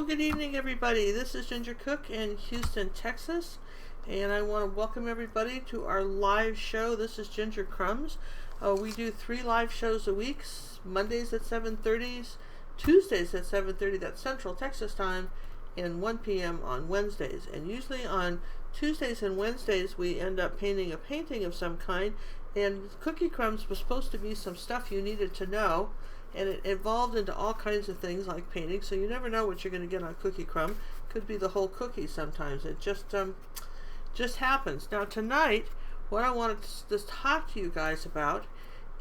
Hello, good evening everybody. This is Ginger Cook in Houston, Texas, and I want to welcome everybody to our live show. This is Ginger Crumbs. We do 3 live shows a week, Mondays at 7:30, Tuesdays at 7:30, that's Central Texas time, and 1 p.m. on Wednesdays. And usually on Tuesdays and Wednesdays we end up painting a painting of some kind, and Cookie Crumbs was supposed to be some stuff you needed to know. And it evolved into all kinds of things like painting, so you never know what you're going to get on Cookie Crumb. Could be the whole cookie sometimes. It just happens. Now tonight, what I wanted to talk to you guys about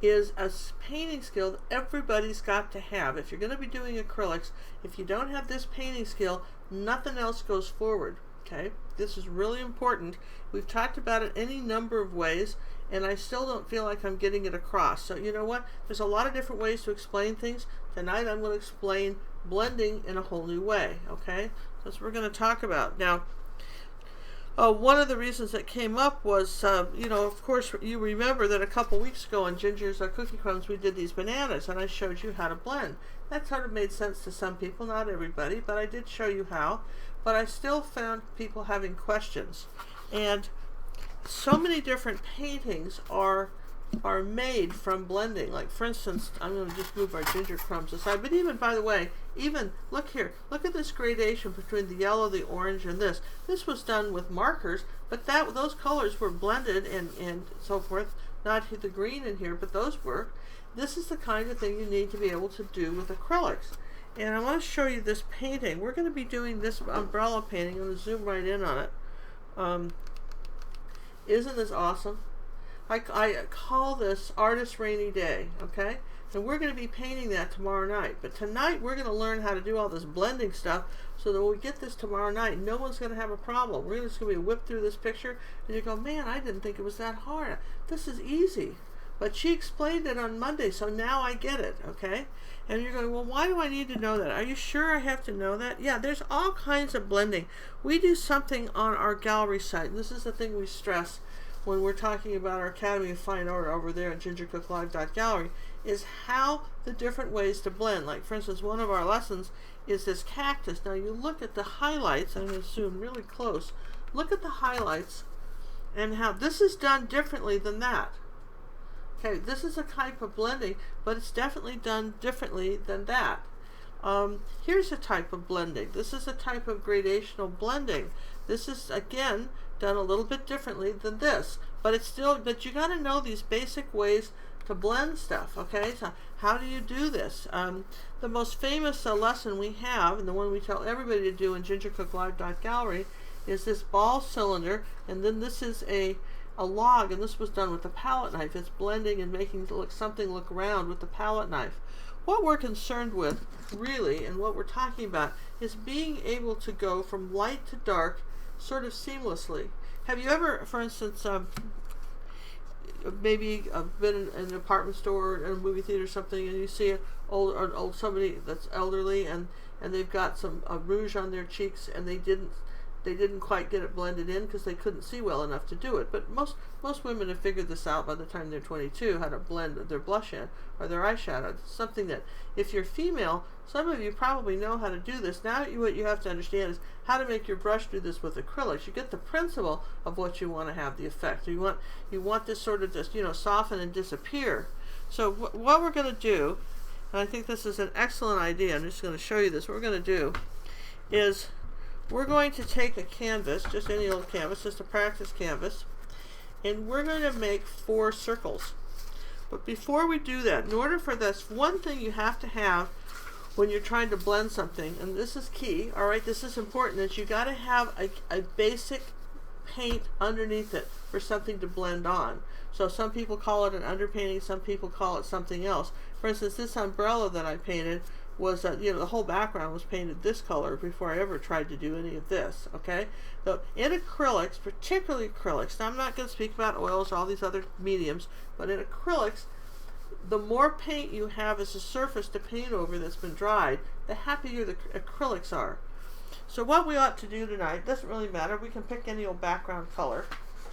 is a painting skill that everybody's got to have. If you're going to be doing acrylics, if you don't have this painting skill, nothing else goes forward. Okay, this is really important. We've talked about it any number of ways, and I still don't feel like I'm getting it across. So you know what? There's a lot of different ways to explain things. Tonight I'm going to explain blending in a whole new way. Okay, that's what we're going to talk about. Now, one of the reasons that came up was, you know, of course, you remember that a couple weeks ago on Ginger's Cookie Crumbs we did these bananas, and I showed you how to blend. That sort of made sense to some people, not everybody, but I did show you how. But I still found people having questions, and so many different paintings are made from blending. Like for instance, I'm going to just move our Ginger Crumbs aside, but even, by the way, even look here, look at this gradation between the yellow, the orange, and this was done with markers, but those colors were blended and so forth. Not the green in here, but those were. This is the kind of thing you need to be able to do with acrylics. And I want to show you this painting. We're going to be doing this umbrella painting. I'm going to zoom right in on it. Isn't this awesome? I call this Artist Rainy Day, okay? And we're going to be painting that tomorrow night. But tonight we're going to learn how to do all this blending stuff so that when we get this tomorrow night, no one's going to have a problem. We're just going to be whipped through this picture and you go, man, I didn't think it was that hard. This is easy. But she explained it on Monday, so now I get it, okay? And you're going, well, why do I need to know that? Are you sure I have to know that? Yeah, there's all kinds of blending. We do something on our gallery site. This is the thing we stress when we're talking about our Academy of Fine Art over there at gingercooklive.gallery, is how the different ways to blend. Like, for instance, one of our lessons is this cactus. Now, you look at the highlights. I'm going to zoom really close. Look at the highlights and how this is done differently than that. Okay, this is a type of blending, but it's definitely done differently than that. Here's a type of blending. This is a type of gradational blending. This is, again, done a little bit differently than this, but it's still, but you got to know these basic ways to blend stuff, okay? So how do you do this? The most famous lesson we have, and the one we tell everybody to do in gingercooklive.gallery, is this ball cylinder, and then this is a log, and this was done with a palette knife. It's blending and making something look round with the palette knife. What we're concerned with, really, and what we're talking about, is being able to go from light to dark sort of seamlessly. Have you ever, for instance, maybe been in an apartment store or in a movie theater or something, and you see old somebody that's elderly, and they've got some rouge on their cheeks, and they didn't quite get it blended in because they couldn't see well enough to do it. But most women have figured this out by the time they're 22, how to blend their blush in or their eyeshadow. It's something that, if you're female, some of you probably know how to do this. Now what you have to understand is how to make your brush do this with acrylics. You get the principle of what you want to have the effect. You want this sort of just, you know, soften and disappear. So what we're going to do, and I think this is an excellent idea, I'm just going to show you this. What we're going to do is we're going to take a canvas, just any old canvas, just a practice canvas, and we're going to make 4 circles. But before we do that, in order for this, one thing you have to have when you're trying to blend something, and this is key, all right, this is important, is you got to have a basic paint underneath it for something to blend on. So some people call it an underpainting, some people call it something else. For instance, this umbrella that I painted was, you know, the whole background was painted this color before I ever tried to do any of this, okay? So in acrylics, particularly acrylics, now I'm not going to speak about oils or all these other mediums, but in acrylics, the more paint you have as a surface to paint over that's been dried, the happier the acrylics are. So what we ought to do tonight, doesn't really matter, we can pick any old background color,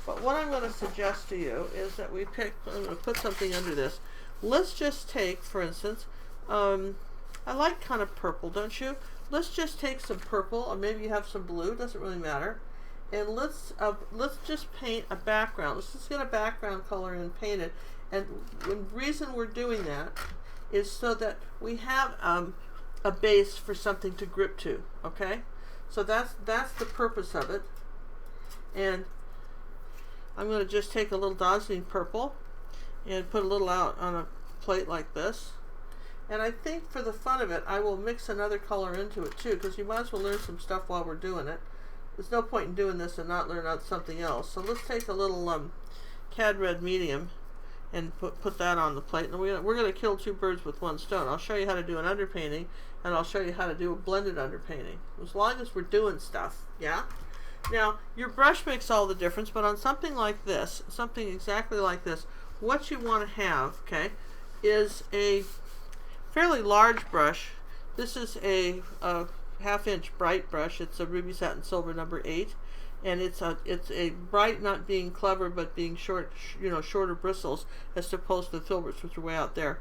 but what I'm going to suggest to you is that we pick, I'm going to put something under this. Let's just take, for instance, I like kind of purple, don't you? Let's just take some purple, or maybe you have some blue, doesn't really matter. And let's just paint a background. Let's just get a background color and paint it. And the reason we're doing that is so that we have a base for something to grip to, okay? So that's the purpose of it. And I'm going to just take a little dazzling purple and put a little out on a plate like this. And I think for the fun of it, I will mix another color into it too, because you might as well learn some stuff while we're doing it. There's no point in doing this and not learn out something else. So let's take a little cad red medium and put that on the plate. And we're going to kill two birds with one stone. I'll show you how to do an underpainting, and I'll show you how to do a blended underpainting, as long as we're doing stuff, yeah? Now, your brush makes all the difference, but on something like this, something exactly like this, what you want to have, okay, is a fairly large brush. This is a half-inch bright brush. It's a Ruby Satin Silver number 8, and it's a bright, not being clever, but being short, shorter bristles as opposed to the filberts, which are way out there.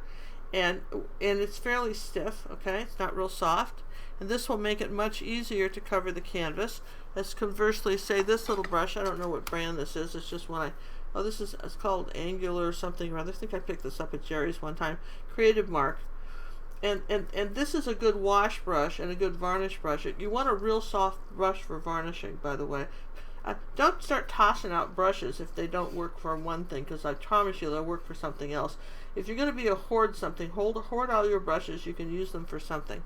And it's fairly stiff, okay? It's not real soft, and this will make it much easier to cover the canvas. As conversely, say this little brush, I don't know what brand this is. It's just one it's called Angular something or other. I think I picked this up at Jerry's one time. Creative Mark. And this is a good wash brush and a good varnish brush. You want a real soft brush for varnishing, by the way. Don't start tossing out brushes if they don't work for one thing, because I promise you they'll work for something else. If you're going to be a hoard something, hoard all your brushes. You can use them for something.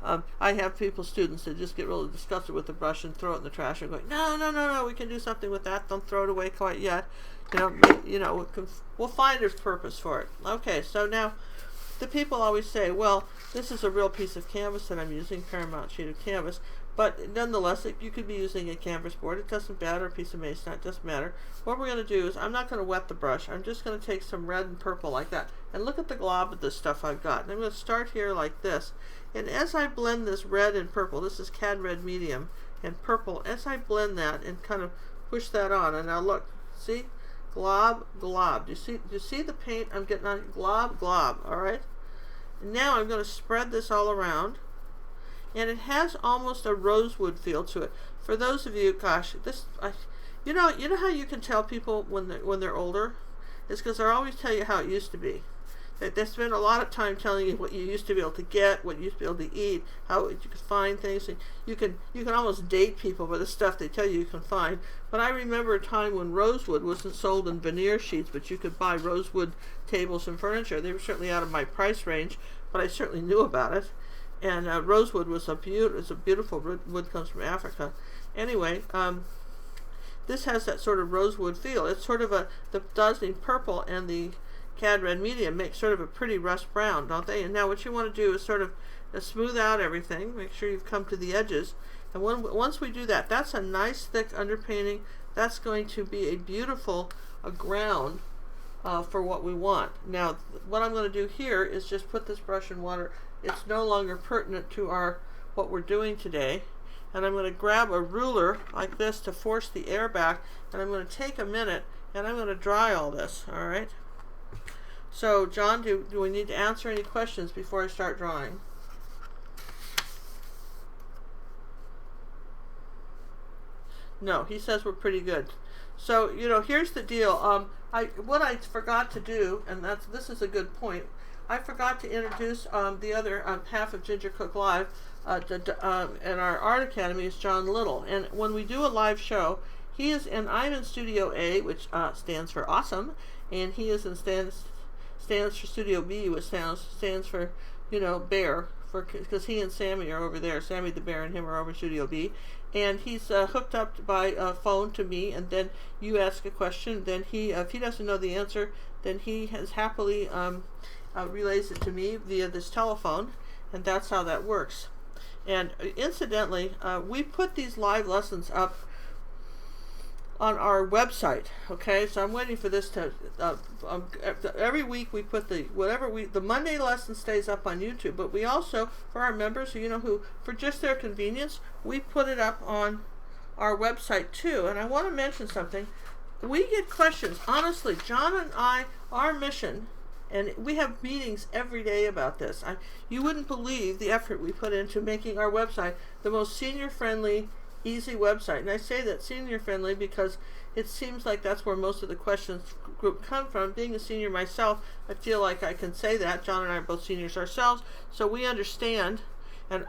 I have students that just get really disgusted with the brush and throw it in the trash and going, no, we can do something with that. Don't throw it away quite yet. We'll find a purpose for it. Okay, so now the people always say, well, this is a real piece of canvas that I'm using, Paramount sheet of canvas, but nonetheless, you could be using a canvas board. It doesn't matter, a piece of masonite, it doesn't matter. What we're going to do is, I'm not going to wet the brush. I'm just going to take some red and purple like that, and look at the glob of this stuff I've got. And I'm going to start here like this, and as I blend this red and purple, this is cad red medium and purple, as I blend that and kind of push that on, and now look, see? Glob, glob. Do you see the paint I'm getting on? Glob, glob. All right. And now I'm going to spread this all around, and it has almost a rosewood feel to it. For those of you, gosh, you know how you can tell people when they're older? It's because they always tell you how it used to be. They spend a lot of time telling you what you used to be able to get, what you used to be able to eat, how you could find things. And you can almost date people by the stuff they tell you can find. But I remember a time when rosewood wasn't sold in veneer sheets, but you could buy rosewood tables and furniture. They were certainly out of my price range, but I certainly knew about it. And rosewood was a beautiful wood, comes from Africa. Anyway, this has that sort of rosewood feel. It's sort of the dazzling purple and the cad red medium make sort of a pretty rust brown, don't they? And now what you want to do is sort of smooth out everything. Make sure you've come to the edges. And once we do that, that's a nice thick underpainting. That's going to be a beautiful ground for what we want. Now, what I'm going to do here is just put this brush in water. It's no longer pertinent to what we're doing today. And I'm going to grab a ruler like this to force the air back. And I'm going to take a minute and I'm going to dry all this, all right? So, John, do we need to answer any questions before I start drawing? No, he says we're pretty good. So, here's the deal. What I forgot to do, and this is a good point, I forgot to introduce the other half of Ginger Cook Live, and our Art Academy is John Little. And when we do a live show, I'm in Studio A, which stands for awesome, and he is in stands for Studio B, which stands for, bear, because he and Sammy are over there. Sammy the bear and him are over Studio B. And he's hooked up by phone to me, and then you ask a question. Then if he doesn't know the answer, then he has happily relays it to me via this telephone, and that's how that works. And incidentally, we put these live lessons up on our website, okay? So I'm waiting for this to, every week we put the Monday lesson stays up on YouTube, but we also, for our members, who, for just their convenience, we put it up on our website too. And I want to mention something. We get questions. Honestly, John and I, our mission And we have meetings every day about this. You wouldn't believe the effort we put into making our website the most senior-friendly, easy website. And I say that senior-friendly because it seems like that's where most of the questions group come from. Being a senior myself, I feel like I can say that. John and I are both seniors ourselves, so we understand, and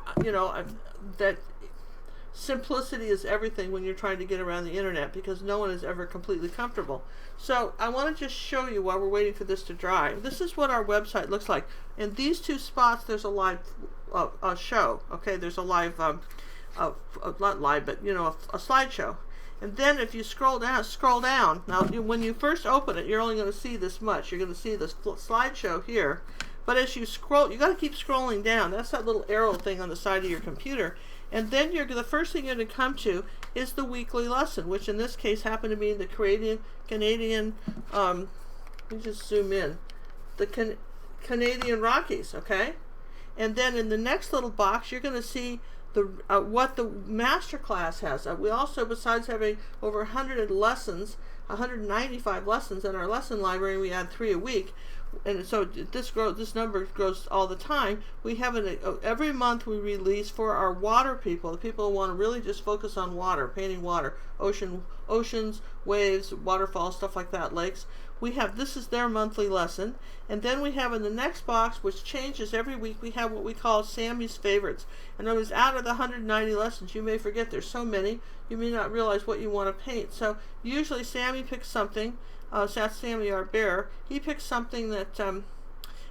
that simplicity is everything when you're trying to get around the internet, because no one is ever completely comfortable. So I want to just show you while we're waiting for this to dry. This is what our website looks like. In these two spots, there's a live show. Okay, there's a live, not live, but a slideshow. And then if you scroll down. Now, when you first open it, you're only going to see this much. You're going to see this slideshow here. But as you scroll, you got to keep scrolling down. That's that little arrow thing on the side of your computer. And then the first thing you're going to come to is the weekly lesson, which in this case happened to be the Canadian, let me just zoom in, the Canadian Rockies, okay? And then in the next little box, you're going to see what the master class has. We also, besides having over 100 lessons, 195 lessons in our lesson library, we add 3 a week. And so this number grows all the time. We have every month we release for our water people, the people who want to really just focus on water, painting water, oceans, waves, waterfalls, stuff like that, lakes. This is their monthly lesson. And then we have in the next box, which changes every week, we have what we call Sammy's favorites. In other words, out of the 190 lessons, you may forget there's so many, you may not realize what you want to paint. So usually Sammy picks something. That's Sammy, our bear. He picks something that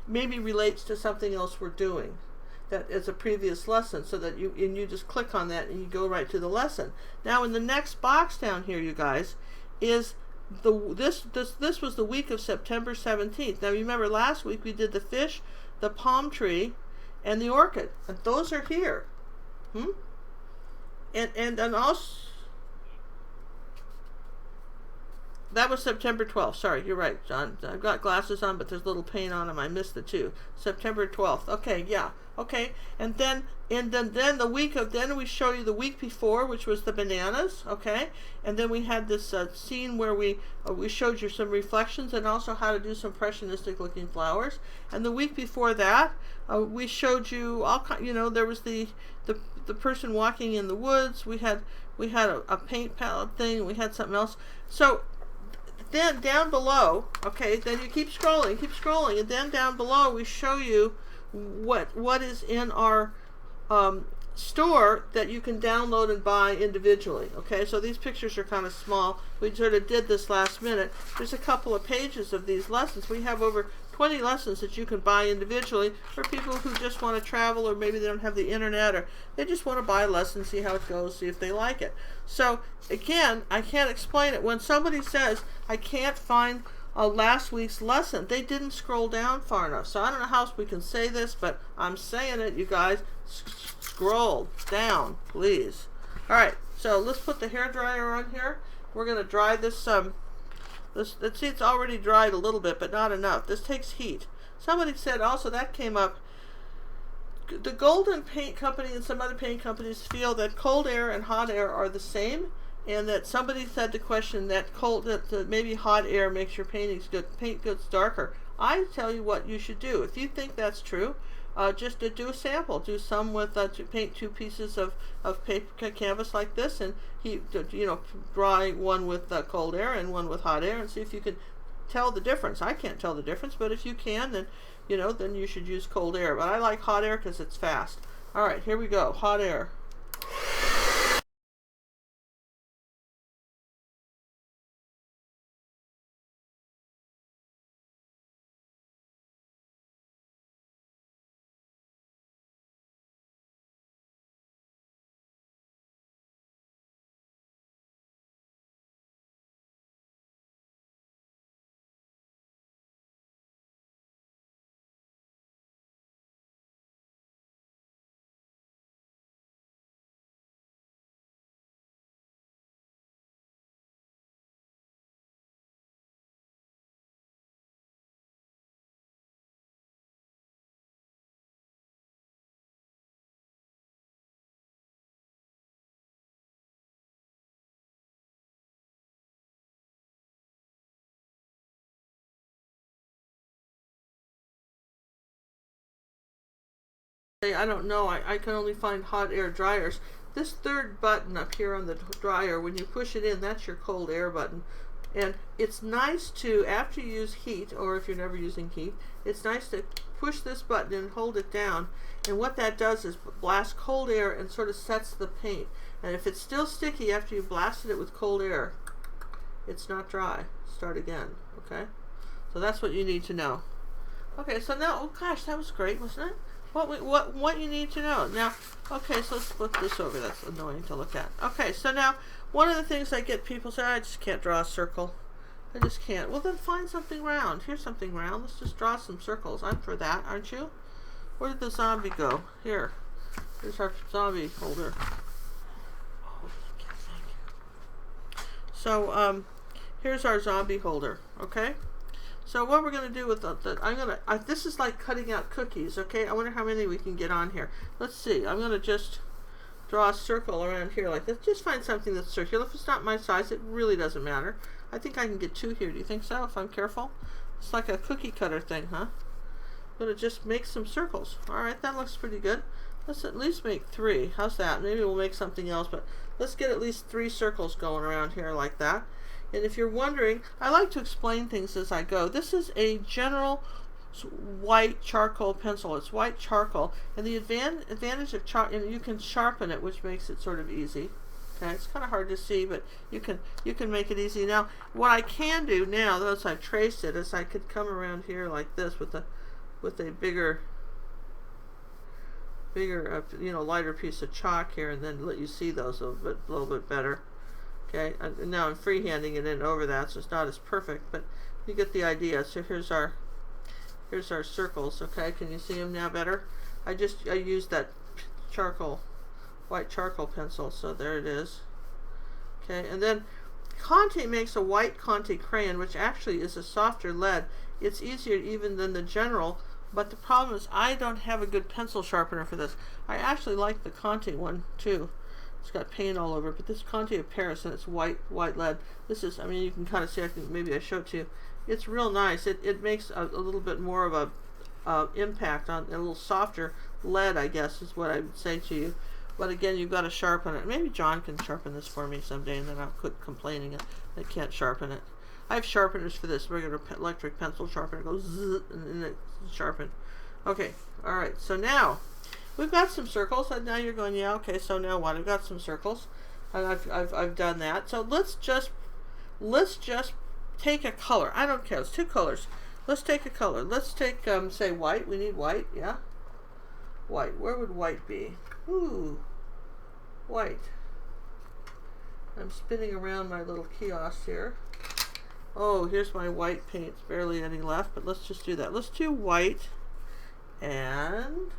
maybe relates to something else we're doing that is a previous lesson, so that you just click on that and you go right to the lesson. Now in the next box down here, you guys, is this was the week of September 17th. Now remember, last week we did the fish, the palm tree, and the orchid, and those are here. And also, that was September 12th. Sorry, you're right, John. I've got glasses on, but there's little paint on them. I missed the 2. September 12th. Okay, yeah. Okay. And then then we show you the week before, which was the bananas. Okay. And then we had this scene where we showed you some reflections and also how to do some impressionistic looking flowers. And the week before that, we showed you all there was the person walking in the woods. We had a paint palette thing. We had something else. So then down below, okay, then you keep scrolling, and then down below we show you what is in our store that you can download and buy individually. Okay, so these pictures are kind of small. We sort of did this last minute. There's a couple of pages of these lessons. We have over 20 lessons that you can buy individually for people who just want to travel, or maybe they don't have the internet, or they just want to buy a lesson, see how it goes, see if they like it. So again, I can't explain it. When somebody says, I can't find last week's lesson, they didn't scroll down far enough. So I don't know how else we can say this, but I'm saying it, you guys. Scroll down, please. All right, so let's put the hair dryer on here. We're going to dry this. See, it's already dried a little bit, but not enough. This takes heat. Somebody said also, that came up, the Golden Paint Company and some other paint companies feel that cold air and hot air are the same, and that somebody said the question that maybe hot air makes your paint goods darker. I tell you what you should do. If you think that's true, just to do a sample. Do some with to paint 2 pieces of paper canvas like this, and dry one with cold air and one with hot air, and see if you can tell the difference. I can't tell the difference, but if you can, then then you should use cold air. But I like hot air because it's fast. All right, here we go. Hot air. I don't know, I can only find hot air dryers. This third button up here on the dryer, when you push it in, that's your cold air button. And it's nice to, after you use heat, or if you're never using heat, it's nice to push this button and hold it down. And what that does is blast cold air and sort of sets the paint. And if it's still sticky after you blasted it with cold air, it's not dry. Start again, okay? So that's what you need to know. Okay, so now, oh gosh, that was great, wasn't it? What you need to know. Now, okay, so let's flip this over. That's annoying to look at. Okay, so now, one of the things I get people say, I just can't draw a circle. I just can't. Well, then find something round. Here's something round. Let's just draw some circles. I'm for that, aren't you? Where did the zombie go? Here. Here's our zombie holder. Oh, thank you. So, here's our zombie holder, okay? So what we're going to do with this is like cutting out cookies, okay? I wonder how many we can get on here. Let's see. I'm going to just draw a circle around here like this. Just find something that's circular. If it's not my size, it really doesn't matter. I think I can get 2 here. Do you think so, if I'm careful? It's like a cookie cutter thing, huh? I'm going to just make some circles. All right, that looks pretty good. Let's at least make 3. How's that? Maybe we'll make something else, but let's get at least 3 circles going around here like that. And if you're wondering, I like to explain things as I go. This is a general white charcoal pencil. It's white charcoal, and the advantage of and you can sharpen it, which makes it sort of easy. Okay, it's kind of hard to see, but you can make it easy. Now, what I can do now, though, as I've traced it, is I could come around here like this with a bigger lighter piece of chalk here, and then let you see those a little bit better. Okay, and now I'm freehanding it in over that, so it's not as perfect, but you get the idea. So here's our circles. Okay, can you see them now better? I used that white charcoal pencil, so there it is. Okay, and then Conte makes a white Conte crayon, which actually is a softer lead. It's easier even than the general, but the problem is I don't have a good pencil sharpener for this. I actually like the Conte one too. It's got paint all over it, but this Conte of Paris, and it's white lead. This is, I mean, you can kind of see, maybe I show it to you. It's real nice. It makes a little bit more of a impact on a little softer lead, I guess, is what I would say to you. But again, you've got to sharpen it. Maybe John can sharpen this for me someday, and then I'll quit complaining I can't sharpen it. I have sharpeners for this, regular electric pencil sharpener. It goes zzz, and it's sharpened. Okay, all right, so now we've got some circles, and now you're going, yeah, okay, so now what? I've got some circles, and I've done that. So let's just take a color. I don't care, it's 2 colors. Let's take a color. Let's take, say, white. We need white, yeah? White. Where would white be? Ooh, white. I'm spinning around my little kiosk here. Oh, here's my white paint. It's barely any left, but let's just do that. Let's do white and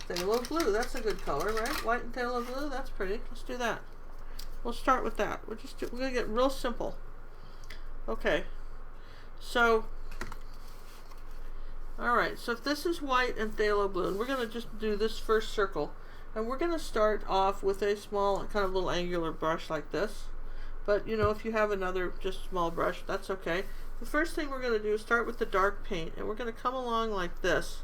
phthalo blue. That's a good color, right? White and phthalo blue. That's pretty. Let's do that. We'll start with that. We're gonna get real simple. Okay. So, all right. So if this is white and phthalo blue, and we're gonna just do this first circle, and we're gonna start off with a small, kind of little angular brush like this. But you know, if you have another just small brush, that's okay. The first thing we're gonna do is start with the dark paint, and we're gonna come along like this.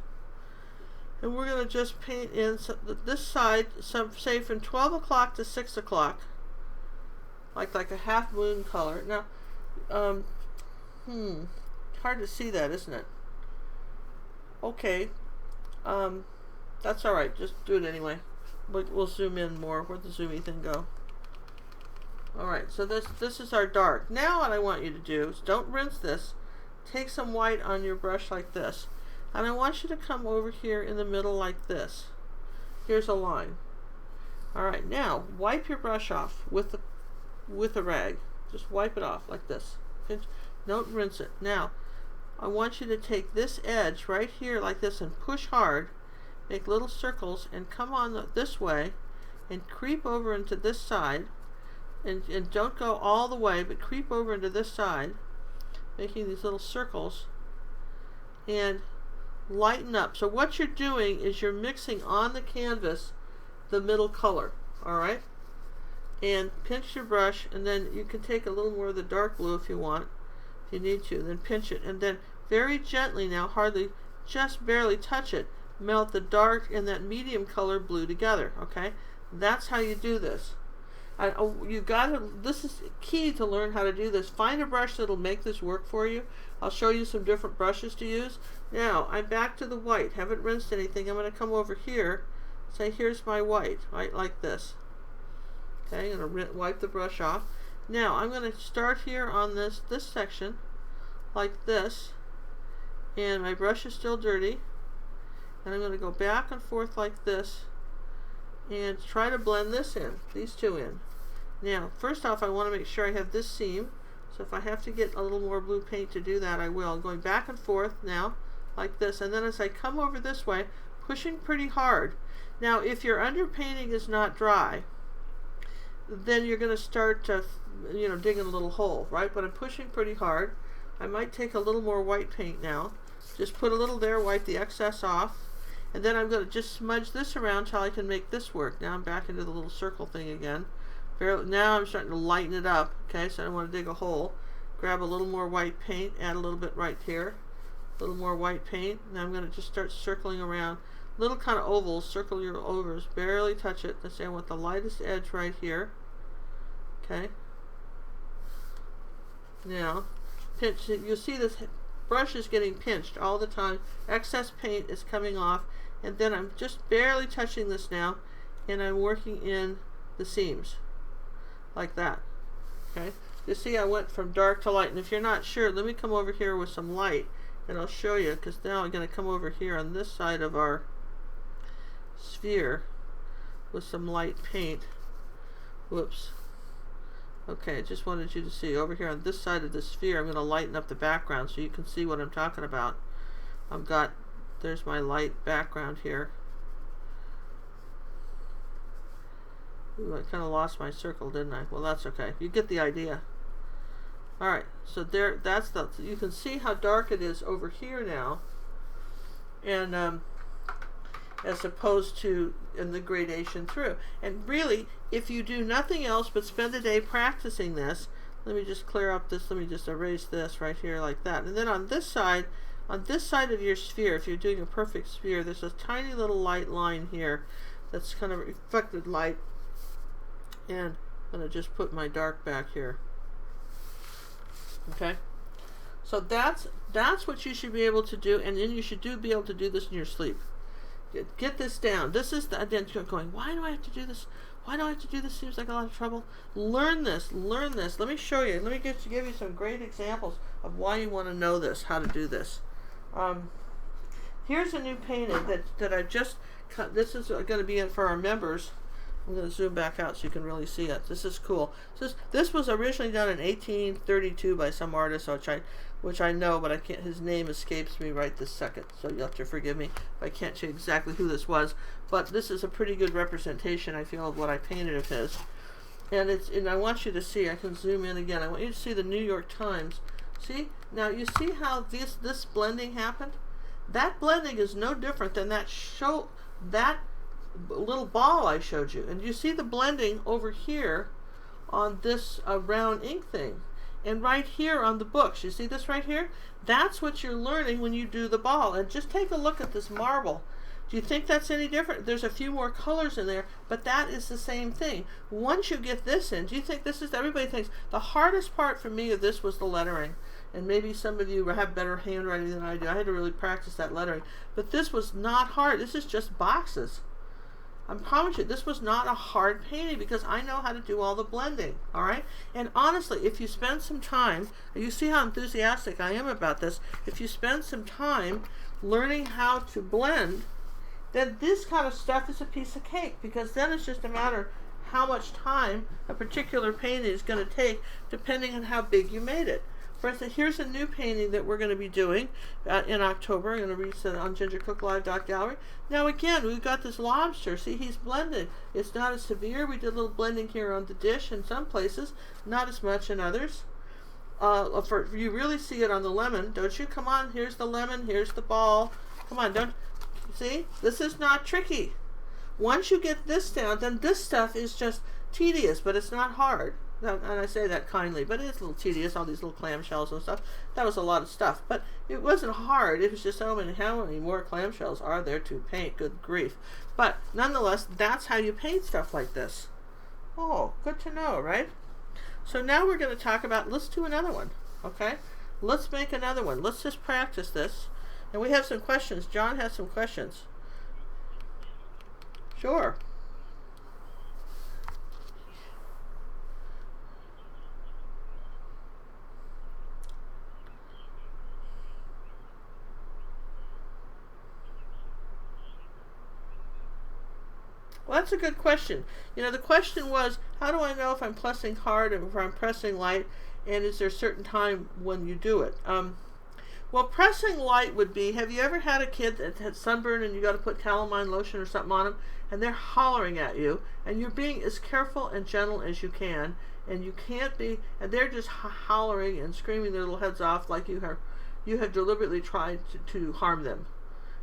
And we're going to just paint in this side, say from 12 o'clock to 6 o'clock, like a half moon color. Now, hard to see that, isn't it? Okay, that's all right. Just do it anyway. We'll zoom in more. Where'd the zoomy thing go? All right, so this is our dark. Now what I want you to do is don't rinse this. Take some white on your brush like this. And I want you to come over here in the middle like this. Here's a line. All right, now wipe your brush off with a rag. Just wipe it off like this. Don't rinse it. Now, I want you to take this edge right here like this and push hard. Make little circles and come on this way and creep over into this side. And don't go all the way, but creep over into this side, making these little circles. And lighten up. So what you're doing is you're mixing on the canvas the middle color, all right? And pinch your brush, and then you can take a little more of the dark blue if you want, if you need to, then pinch it, and then very gently now, hardly, just barely touch it, melt the dark and that medium color blue together. Okay, that's how you do this. This is key to learn how to do this. Find a brush that'll make this work for you. I'll show you some different brushes to use. Now, I'm back to the white. Haven't rinsed anything. I'm going to come over here, say, here's my white, right, like this. Okay, I'm going to wipe the brush off. Now, I'm going to start here on this section, like this, and my brush is still dirty. And I'm going to go back and forth like this, and try to blend this in, these two in. Now, first off, I want to make sure I have this seam. So if I have to get a little more blue paint to do that, I will. I'm going back and forth now, like this. And then as I come over this way, pushing pretty hard. Now, if your underpainting is not dry, then you're going to start to, digging a little hole, right? But I'm pushing pretty hard. I might take a little more white paint now. Just put a little there, wipe the excess off. And then I'm going to just smudge this around till I can make this work. Now I'm back into the little circle thing again. Now I'm starting to lighten it up. Okay, so I want to dig a hole. Grab a little more white paint, add a little bit right here. A little more white paint. Now I'm going to just start circling around. Little kind of ovals, circle your ovals, barely touch it. Let's say I want the lightest edge right here. Okay. Now, pinch. You'll see this brush is getting pinched all the time. Excess paint is coming off. And then I'm just barely touching this now, and I'm working in the seams like that. Okay, you see I went from dark to light. And if you're not sure, let me come over here with some light and I'll show you, because now I'm going to come over here on this side of our sphere with some light paint. Whoops. Okay, I just wanted you to see over here on this side of the sphere. I'm going to lighten up the background so you can see what I'm talking about. There's my light background here. Ooh, I kind of lost my circle, didn't I? Well, that's okay. You get the idea. Alright, so there, you can see how dark it is over here now. And as opposed to in the gradation through. And really, if you do nothing else but spend a day practicing this, let me just clear up this, let me just erase this right here like that. And then on this side of your sphere, if you're doing a perfect sphere, there's a tiny little light line here that's kind of reflected light. And I'm going to just put my dark back here. Okay? So that's what you should be able to do, and then you should be able to do this in your sleep. Get this down. This is the identity going, why do I have to do this? Why do I have to do this? Seems like a lot of trouble. Learn this. Learn this. Let me show you. Let me give you some great examples of why you want to know this, how to do this. Here's a new painting that I've just cut. This is going to be in for our members. I'm going to zoom back out so you can really see it. This is cool. This was originally done in 1832 by some artist, which I know, but I can't. His name escapes me right this second, so you'll have to forgive me if I can't show you exactly who this was. But this is a pretty good representation, I feel, of what I painted of his. And I want you to see. I can zoom in again. I want you to see the New York Times. See now, you see how this blending happened. That blending is no different than that little ball I showed you. And you see the blending over here on this round ink thing. And right here on the books, you see this right here? That's what you're learning when you do the ball. And just take a look at this marble. Do you think that's any different? There's a few more colors in there, but that is the same thing. Once you get this in, do you think this is, everybody thinks, the hardest part for me of this was the lettering. And maybe some of you have better handwriting than I do. I had to really practice that lettering. But this was not hard. This is just boxes. I promise you, this was not a hard painting because I know how to do all the blending, all right? And honestly, if you spend some time, you see how enthusiastic I am about this, if you spend some time learning how to blend, then this kind of stuff is a piece of cake, because then it's just a matter how much time a particular painting is going to take depending on how big you made it. For instance, here's a new painting that we're going to be doing in October. I'm going to release it on gingercooklive.gallery. Now again, we've got this lobster. See, he's blended. It's not as severe. We did a little blending here on the dish in some places, not as much in others. You really see it on the lemon, don't you? Come on, here's the lemon, here's the ball. Come on, don't see? This is not tricky. Once you get this down, then this stuff is just tedious, but it's not hard. and I say that kindly, but it's a little tedious, all these little clamshells and stuff. That was a lot of stuff, but it wasn't hard. It was just, how many more clamshells are there to paint? Good grief. But nonetheless, that's how you paint stuff like this. Oh, good to know, right? So now we're going to talk about, let's do another one, okay? Let's make another one. Let's just practice this. And we have some questions. John has some questions. Sure. Well, that's a good question. You know, the question was, how do I know if I'm pressing hard or if I'm pressing light, and is there a certain time when you do it? Well, pressing light would be, have you ever had a kid that had sunburn and you got to put calamine lotion or something on them, and they're hollering at you, and you're being as careful and gentle as you can, and you can't be, and they're just hollering and screaming their little heads off like you have deliberately tried to harm them.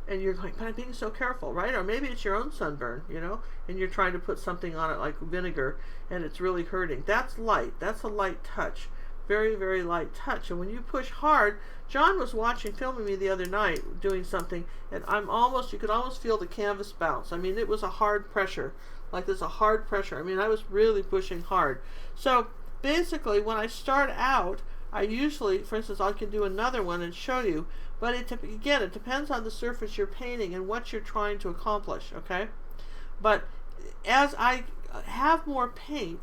And you're like, but I'm being so careful, right? Or maybe it's your own sunburn, you know, and you're trying to put something on it like vinegar, and it's really hurting. That's light. That's a light touch. Very, very light touch. And when you push hard, John was filming me the other night doing something, and you could almost feel the canvas bounce. I mean, it was a hard pressure, like there's a hard pressure. I mean, I was really pushing hard. So basically, when I start out, I usually, for instance, I can do another one and show you, but it depends on the surface you're painting and what you're trying to accomplish, okay? But as I have more paint,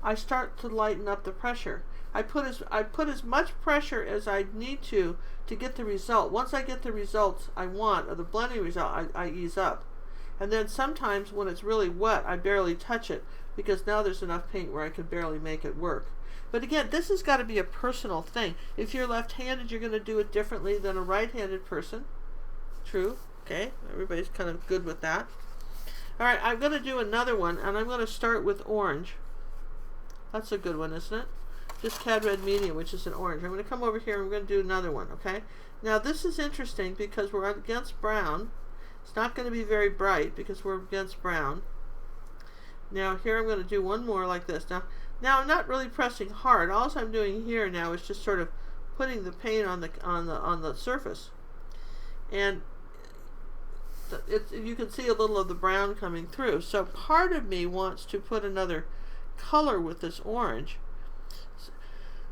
I start to lighten up the pressure. I put as much pressure as I need to get the result. Once I get the results I want, or the blending result, I ease up. And then sometimes when it's really wet, I barely touch it, because now there's enough paint where I can barely make it work. But again, this has got to be a personal thing. If you're left-handed, you're going to do it differently than a right-handed person. True. Okay. Everybody's kind of good with that. All right. I'm going to do another one, and I'm going to start with orange. That's a good one, isn't it? Just Cad Red Medium, which is an orange. I'm going to come over here and we're going to do another one, okay? Now, this is interesting because we're against brown. It's not going to be very bright because we're against brown. Now, here I'm going to do one more like this. Now I'm not really pressing hard. All I'm doing here now is just sort of putting the paint on the surface, and you can see a little of the brown coming through. So part of me wants to put another color with this orange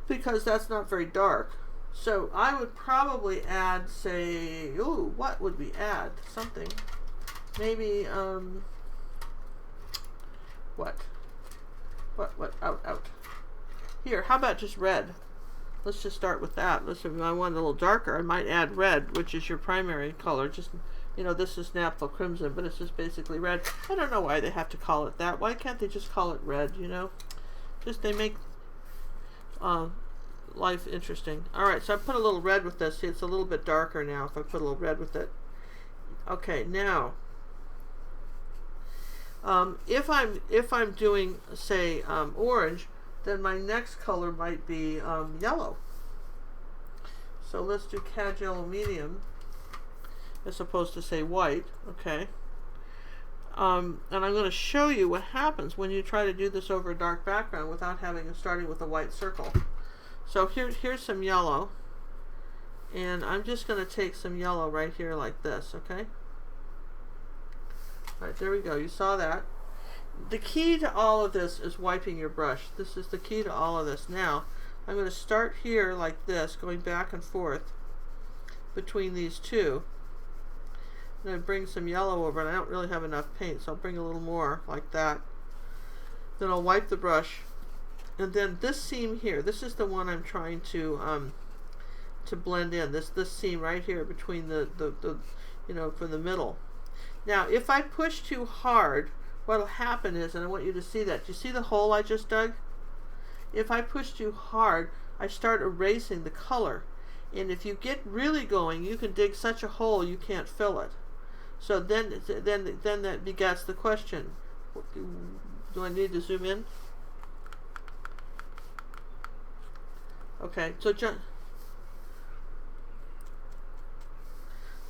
because that's not very dark. So I would probably add, say, ooh, what would we add? Something, maybe what? Out. Here, how about just red? Let's just start with that. If I want it a little darker, I might add red, which is your primary color. Just, you know, this is naphtha crimson, but it's just basically red. I don't know why they have to call it that. Why can't they just call it red, you know? Just, they make life interesting. Alright, so I put a little red with this. See, it's a little bit darker now if I put a little red with it. Okay, now, if I'm doing, say, orange, then my next color might be yellow. So let's do Cad Yellow Medium as opposed to, say, white. Okay. And I'm going to show you what happens when you try to do this over a dark background without starting with a white circle. So here's some yellow, and I'm just going to take some yellow right here like this. Okay. Alright, there we go. You saw that. The key to all of this is wiping your brush. This is the key to all of this. Now, I'm going to start here like this, going back and forth between these two. I'm going to bring some yellow over, and I don't really have enough paint, so I'll bring a little more like that. Then I'll wipe the brush. And then this seam here, this is the one I'm trying to blend in. This seam right here between the you know, from the middle. Now, if I push too hard, what'll happen is, and I want you to see that, do you see the hole I just dug? If I push too hard, I start erasing the color. And if you get really going, you can dig such a hole you can't fill it. So then that begets the question, do I need to zoom in? Okay, so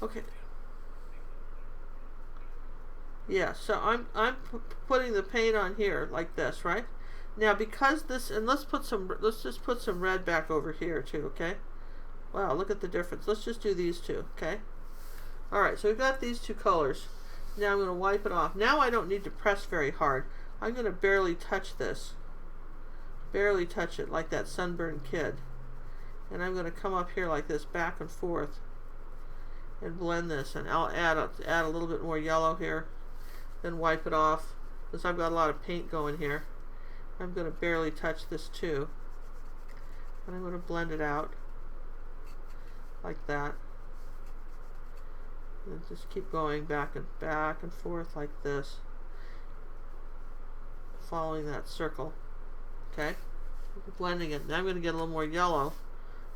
okay. Yeah, so I'm putting the paint on here like this, right? Now because this, and let's just put some red back over here too, okay? Wow, look at the difference. Let's just do these two, okay? Alright, so we've got these two colors. Now I'm going to wipe it off. Now I don't need to press very hard. I'm going to barely touch this. Barely touch it like that sunburned kid. And I'm going to come up here like this, back and forth, and blend this. And I'll add a little bit more yellow here, then wipe it off, because I've got a lot of paint going here. I'm going to barely touch this too. And I'm going to blend it out like that. And just keep going back and forth like this, following that circle. Okay, blending it. Now I'm going to get a little more yellow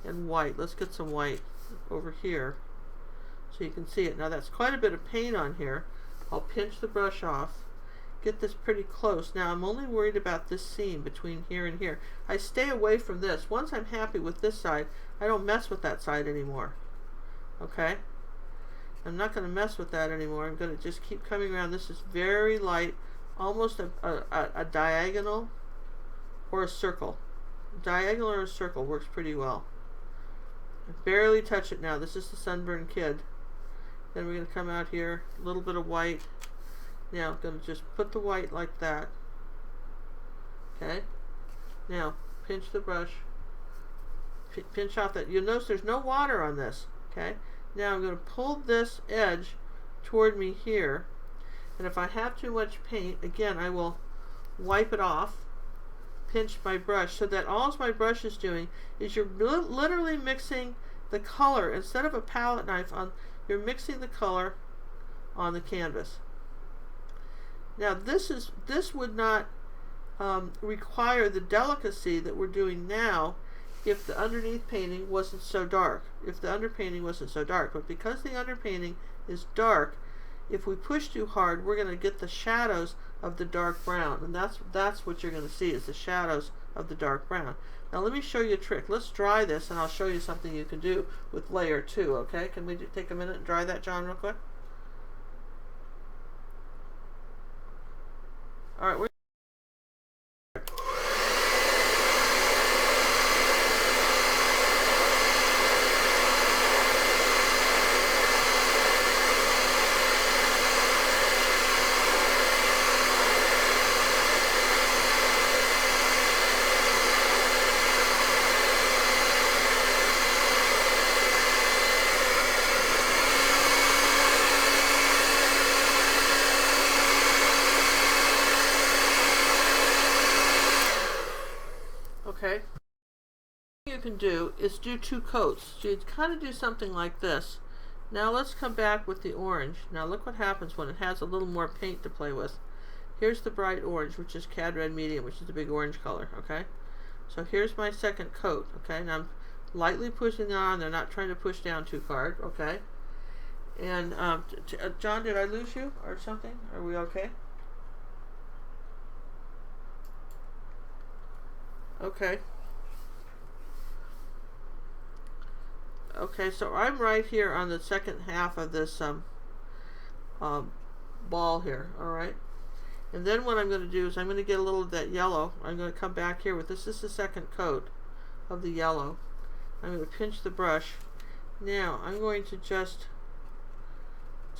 and white. Let's get some white over here so you can see it. Now that's quite a bit of paint on here. I'll pinch the brush off, get this pretty close. Now I'm only worried about this seam between here and here. I stay away from this. Once I'm happy with this side, I don't mess with that side anymore. Okay? I'm not going to mess with that anymore. I'm going to just keep coming around. This is very light, almost a diagonal or a circle. Diagonal or a circle works pretty well. I barely touch it now. This is the sunburned kid. Then we're going to come out here, a little bit of white. Now I'm going to just put the white like that. Okay? Now, pinch the brush. Pinch out that. You'll notice there's no water on this. Okay? Now I'm going to pull this edge toward me here. And if I have too much paint, again, I will wipe it off. Pinch my brush, so that all my brush is doing is you're literally mixing the color. Instead of a palette knife on, you're mixing the color on the canvas. Now this would not require the delicacy that we're doing now if the underneath painting wasn't so dark. If the underpainting wasn't so dark, but because the underpainting is dark, if we push too hard, we're going to get the shadows of the dark brown, and that's what you're going to see, is the shadows of the dark brown. Now let me show you a trick. Let's dry this, and I'll show you something you can do with layer 2. Okay, can we take a minute and dry that, John, real quick? All right, okay. What you can do is do 2 coats. So you kind of do something like this. Now let's come back with the orange. Now look what happens when it has a little more paint to play with. Here's the bright orange, which is Cad Red Medium, which is the big orange color. Okay, so here's my second coat. Okay, now I'm lightly pushing on. They're not trying to push down too hard. Okay, and John, did I lose you or something? Are we okay? Okay. Okay, so I'm right here on the second half of this ball here, alright? And then what I'm going to do is I'm going to get a little of that yellow. I'm going to come back here with this. This is the second coat of the yellow. I'm going to pinch the brush. Now I'm going to just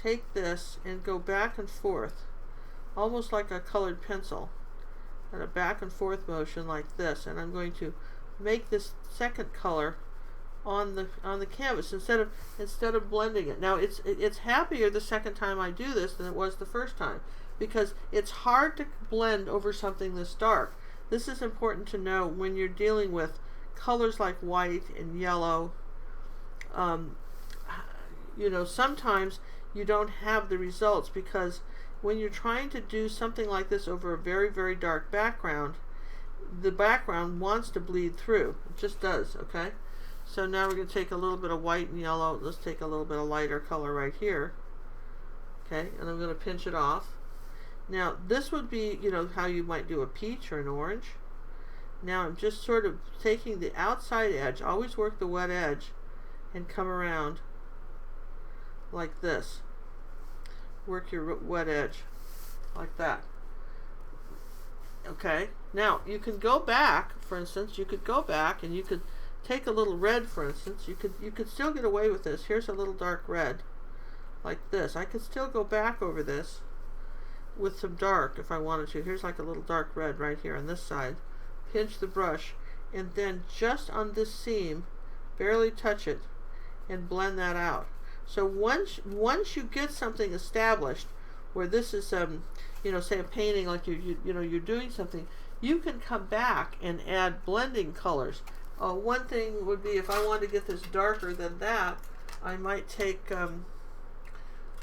take this and go back and forth, almost like a colored pencil, and a back and forth motion like this. And I'm going to make this second color on the canvas instead of blending it. Now it's happier the second time I do this than it was the first time, because it's hard to blend over something this dark. This is important to know when you're dealing with colors like white and yellow. You know, sometimes you don't have the results, because when you're trying to do something like this over a very, very dark background, the background wants to bleed through. It just does. Okay, so now we're going to take a little bit of white and yellow. Let's take a little bit of lighter color right here. Okay, and I'm going to pinch it off. Now this would be, you know, how you might do a peach or an orange. Now I'm just sort of taking the outside edge. Always work the wet edge and come around like this. Work your wet edge like that. Okay, now you can go back, for instance, you could go back and you could take a little red, for instance. You could still get away with this. Here's a little dark red, like this. I could still go back over this with some dark if I wanted to. Here's like a little dark red right here on this side. Pinch the brush, and then just on this seam, barely touch it and blend that out. So once you get something established, where this is you know, say a painting, like you know, you're doing something, you can come back and add blending colors. One thing would be, if I wanted to get this darker than that, I might take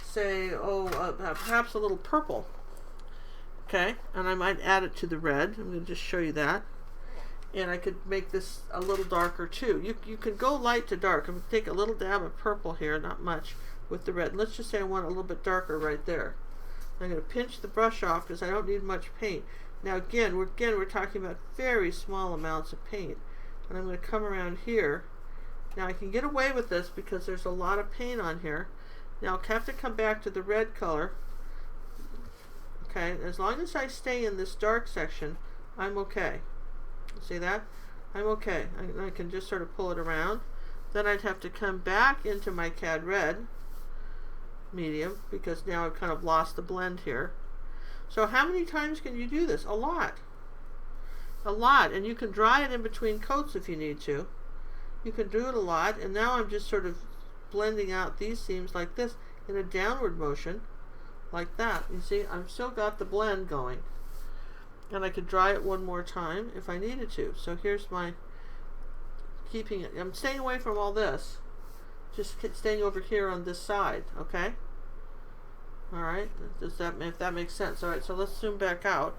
say perhaps a little purple. Okay, and I might add it to the red. I'm going to just show you that. And I could make this a little darker too. You can go light to dark. I'm going to take a little dab of purple here, not much, with the red. Let's just say I want a little bit darker right there. I'm going to pinch the brush off because I don't need much paint. Now again, we're talking about very small amounts of paint. And I'm going to come around here. Now I can get away with this because there's a lot of paint on here. Now I'll have to come back to the red color. Okay, as long as I stay in this dark section, I'm okay. See that? I'm okay. I can just sort of pull it around. Then I'd have to come back into my CAD red medium, because now I've kind of lost the blend here. So how many times can you do this? A lot. A lot. And you can dry it in between coats if you need to. You can do it a lot. And now I'm just sort of blending out these seams like this in a downward motion, like that. You see, I've still got the blend going. And I could dry it one more time if I needed to. So here's my keeping it. I'm staying away from all this. Just staying over here on this side, okay? All right, if that makes sense. All right, so let's zoom back out.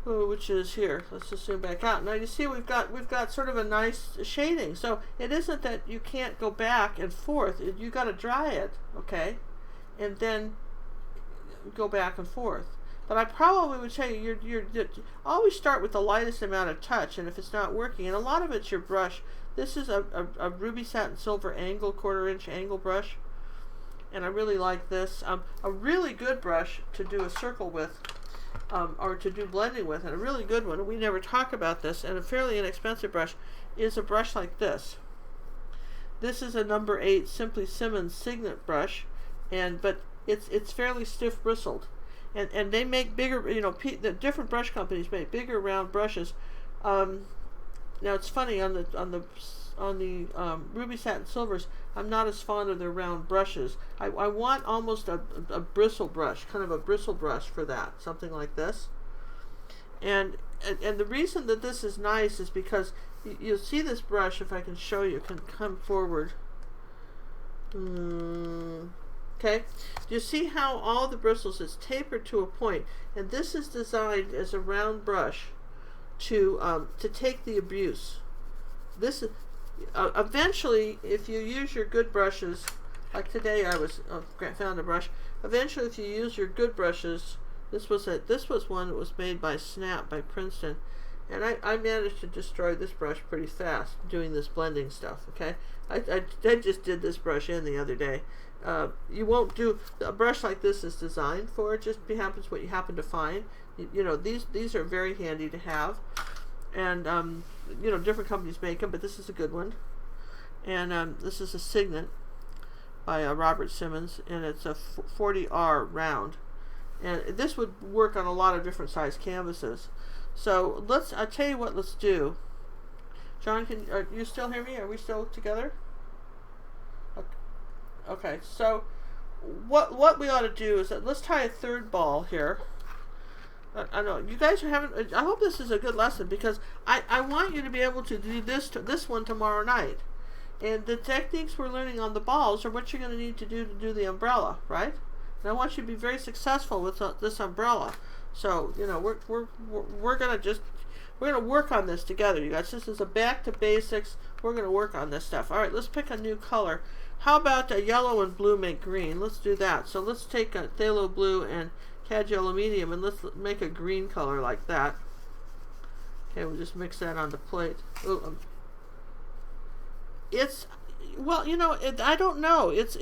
Which is here. Let's just zoom back out. Now you see we've got sort of a nice shading. So it isn't that you can't go back and forth. You got to dry it, okay, and then go back and forth. But I probably would say you're always start with the lightest amount of touch, and if it's not working, and a lot of it's your brush. This is a ruby satin silver angle, 1/4 inch angle brush, and I really like this. A really good brush to do a circle with, or to do blending with, and a really good one, and we never talk about this, and a fairly inexpensive brush, is a brush like this. This is a number 8 Simply Simmons Signet brush, but it's fairly stiff bristled. And they make bigger, you know, the different brush companies make bigger round brushes. Now it's funny, on the ruby satin silvers, I'm not as fond of their round brushes. I want almost a bristle brush, kind of a bristle brush for that, something like this. And the reason that this is nice is because you'll see this brush, if I can show you, can come forward. Okay, you see how all the bristles is tapered to a point, and this is designed as a round brush to take the abuse. This is eventually, if you use your good brushes, like today I found a brush. Eventually, if you use your good brushes, this was one that was made by Snap by Princeton, and I managed to destroy this brush pretty fast doing this blending stuff. Okay, I just did this brush in the other day. You won't do a brush like this is designed for it. Just happens what you happen to find. You know, these are very handy to have, and you know, different companies make them, but this is a good one. And this is a Signet by Robert Simmons, and it's a 40R round, and this would work on a lot of different size canvases. So I'll tell you what, let's do. John, are you still hear me? Are we still together? Okay, so what we ought to do is that let's tie a third ball here. I know you guys are having. I hope this is a good lesson, because I want you to be able to do this one tomorrow night, and the techniques we're learning on the balls are what you're going to need to do the umbrella, right? And I want you to be very successful with this umbrella. So you know we're gonna work on this together, you guys. This is a back to basics. We're gonna work on this stuff. All right, let's pick a new color. How about a yellow and blue make green? Let's do that. So let's take a phthalo blue and CAD yellow medium, and let's make a green color like that. Okay, we'll just mix that on the plate. Ooh, it's, well, you know, I don't know. It's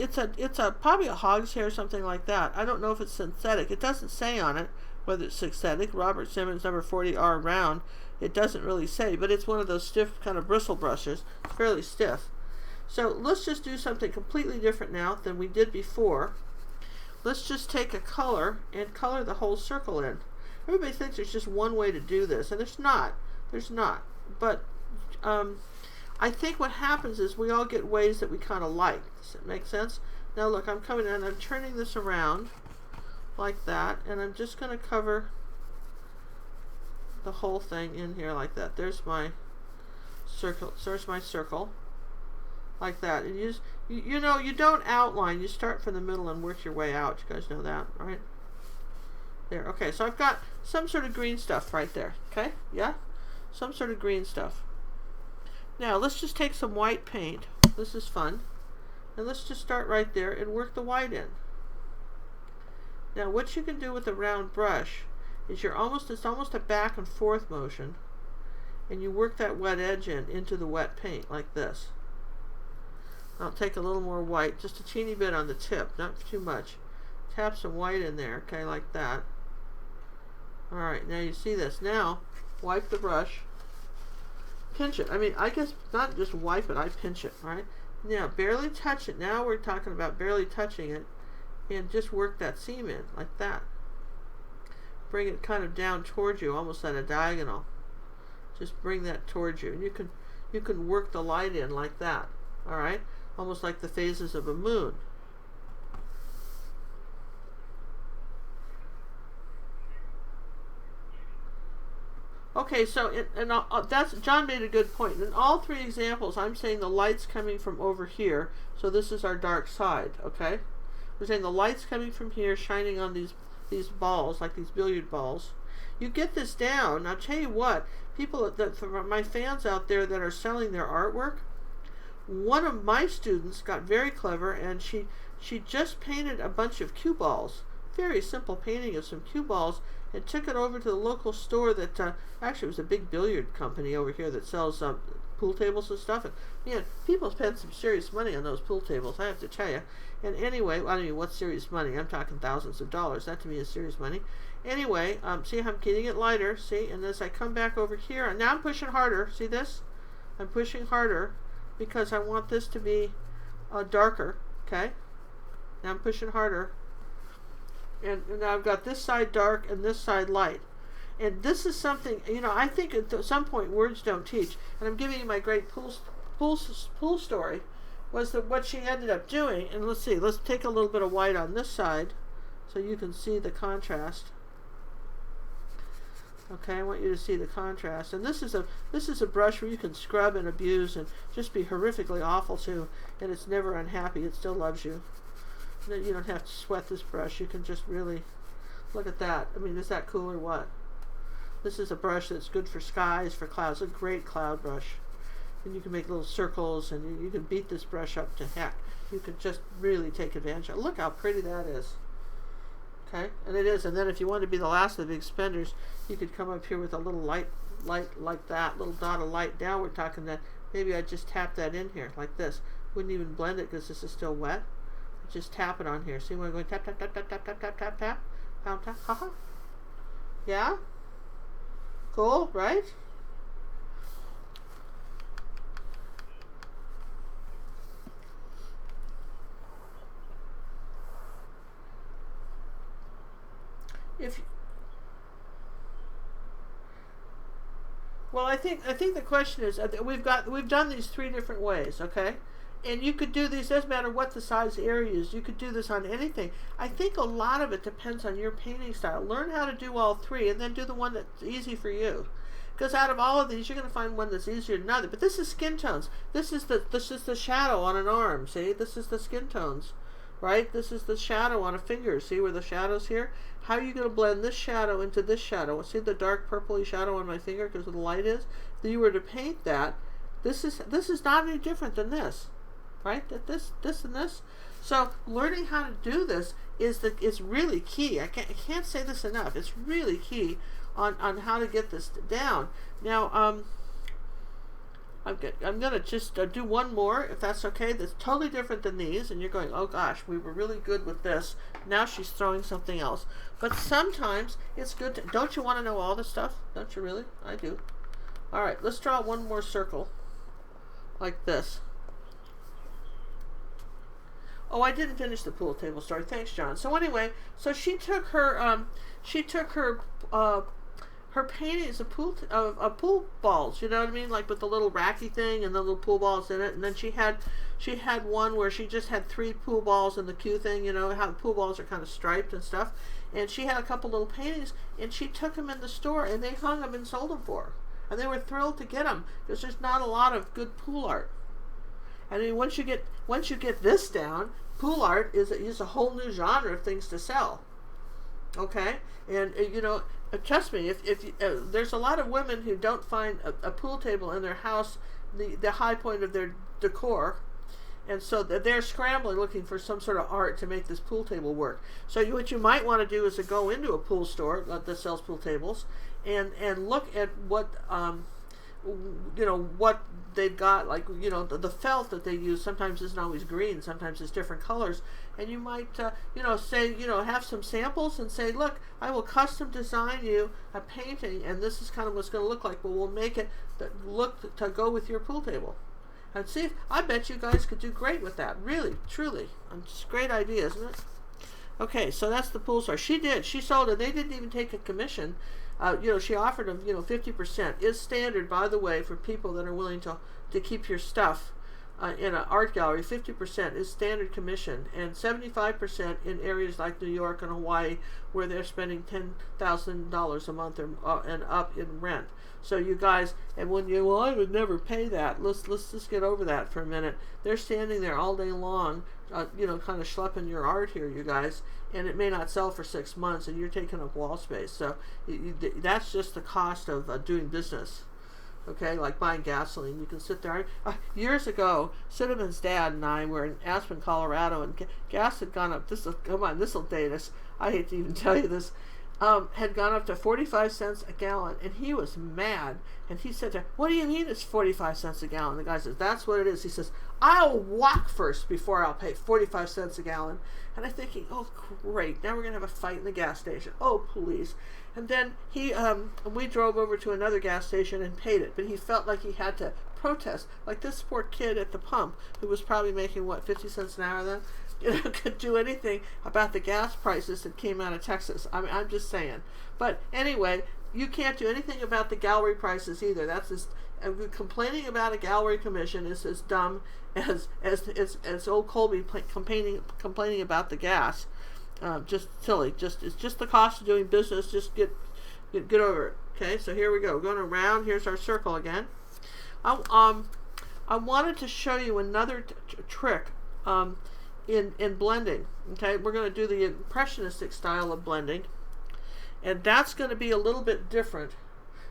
probably a hog's hair or something like that. I don't know if it's synthetic. It doesn't say on it, whether it's synthetic. Robert Simmons number 40R round. It doesn't really say, but it's one of those stiff kind of bristle brushes. It's fairly stiff. So let's just do something completely different now than we did before. Let's just take a color and color the whole circle in. Everybody thinks there's just one way to do this, and there's not. There's not. But I think what happens is we all get ways that we kind of like. Does that make sense? Now look, I'm coming in, I'm turning this around like that, and I'm just going to cover the whole thing in here like that. There's my circle. There's my circle. Like that. And you know, you don't outline. You start from the middle and work your way out. You guys know that, right? There. Okay, so I've got some sort of green stuff right there. Okay? Yeah? Some sort of green stuff. Now, let's just take some white paint. This is fun. And let's just start right there and work the white in. Now, what you can do with a round brush is it's almost a back and forth motion. And you work that wet edge into the wet paint like this. I'll take a little more white, just a teeny bit on the tip, not too much. Tap some white in there, okay, like that. Alright, now you see this. Now, wipe the brush. Pinch it. I mean, I guess not just wipe it, I pinch it, right? Now, barely touch it. Now we're talking about barely touching it. And just work that seam in, like that. Bring it kind of down towards you, almost at a diagonal. Just bring that towards you. And you can work the light in like that, alright? Almost like the phases of a moon. Okay, so John made a good point. In all three examples, I'm saying the light's coming from over here. So this is our dark side, okay? We're saying the light's coming from here, shining on these balls, like these billiard balls. You get this down. I'll tell you what, people, my fans out there that are selling their artwork, one of my students got very clever, and she just painted a bunch of cue balls. Very simple painting of some cue balls, and took it over to the local store that actually it was a big billiard company over here that sells pool tables and stuff. And man, people spend some serious money on those pool tables, I have to tell you. And anyway, I mean, what's serious money? I'm talking thousands of dollars. That to me is serious money. Anyway, see how I'm getting it lighter, see? And as I come back over here, and now I'm pushing harder. See this? I'm pushing harder because I want this to be darker, okay? Now I'm pushing harder. And now I've got this side dark and this side light. And this is something, you know, I think at some point words don't teach. And I'm giving you my great pool story, was that what she ended up doing, and let's see, let's take a little bit of white on this side so you can see the contrast. Okay, I want you to see the contrast. And this is a brush where you can scrub and abuse and just be horrifically awful to, and it's never unhappy. It still loves you. You don't have to sweat this brush. You can just really look at that. I mean, is that cool or what? This is a brush that's good for skies, for clouds. A great cloud brush. And you can make little circles, and you can beat this brush up to heck. You can just really take advantage of it. Look how pretty that is. Okay, and it is. And then if you want to be the last of the big spenders, you could come up here with a little light like that, little dot of light. Now we're talking that maybe I just tap that in here like this. Wouldn't even blend it because this is still wet. Just tap it on here. See when I'm going tap tap tap tap tap tap tap tap tap tap tap. Haha. Yeah. Cool, right? Well, I think the question is, we've done these three different ways, okay? And you could do these, doesn't matter what the size area is, you could do this on anything. I think a lot of it depends on your painting style. Learn how to do all three, and then do the one that's easy for you. Because out of all of these, you're going to find one that's easier than another. But this is skin tones. This is the shadow on an arm, see? This is the skin tones, right? This is the shadow on a finger. See where the shadow's here? How are you going to blend this shadow into this shadow? See the dark purpley shadow on my finger because of the light is? If you were to paint that, this is not any different than this. Right? This and this. So learning how to do this is really key. I can't say this enough. It's really key on how to get this down. Now, I'm gonna just do one more, if that's okay. That's totally different than these, and you're going, oh gosh, we were really good with this. Now she's throwing something else. But sometimes it's good to, don't you want to know all the stuff? Don't you really? I do. All right, let's draw one more circle, like this. Oh, I didn't finish the pool table story. Thanks, John. So anyway, so she took her her paintings of pool balls, you know what I mean, like with the little racky thing and the little pool balls in it, and then she had one where she just had 3 pool balls in the Q thing, you know how pool balls are kind of striped and stuff, and she had a couple little paintings, and she took them in the store and they hung them and sold them for her, and they were thrilled to get them because there's not a lot of good pool art. I mean, once you get this down, pool art is a whole new genre of things to sell. Okay, and you know, trust me, if there's a lot of women who don't find a pool table in their house the high point of their decor, and so they're scrambling looking for some sort of art to make this pool table work. So what you might want to do is to go into a pool store that sells pool tables and look at what you know, what they've got, like, you know, the felt that they use sometimes isn't always green, sometimes it's different colors, and you might you know, say, you know, have some samples and say, look, I will custom design you a painting, and this is kind of what's going to look like, but we'll make it look to go with your pool table, and see if, I bet you guys could do great with that. Really, truly, it's a great idea, isn't it? Okay, so that's the pool store. She sold it. They didn't even take a commission. You know, she offered them, you know, 50% is standard, by the way, for people that are willing to keep your stuff in an art gallery. 50% is standard commission, and 75% in areas like New York and Hawaii, where they're spending $10,000 a month and up in rent. So you guys, and when you, well, I would never pay that. Let's just get over that for a minute. They're standing there all day long, you know, kind of schlepping your art here, you guys, and it may not sell for 6 months, and you're taking up wall space. So that's just the cost of doing business. Okay, like buying gasoline. You can sit there. Years ago, Cinnamon's dad and I were in Aspen, Colorado, and gas had gone up. Come on, this will date us. I hate to even tell you this. Had gone up to 45 cents a gallon, and he was mad. And he said to her, what do you mean it's 45 cents a gallon? The guy says, that's what it is. He says, I'll walk first before I'll pay 45 cents a gallon. And I'm thinking, oh, great. Now we're going to have a fight in the gas station. Oh, please. And then we drove over to another gas station and paid it. But he felt like he had to protest. Like this poor kid at the pump, who was probably making, what, 50 cents an hour then? You know, could do anything about the gas prices that came out of Texas. I mean, I'm just saying. But anyway, you can't do anything about the gallery prices either. That's just, complaining about a gallery commission is as dumb as old Colby complaining about the gas. Just silly. It's just the cost of doing business. Just get over it. Okay, so here we go. Going around. Here's our circle again. I wanted to show you another trick. In blending. Okay, we're going to do the Impressionistic style of blending, and that's going to be a little bit different.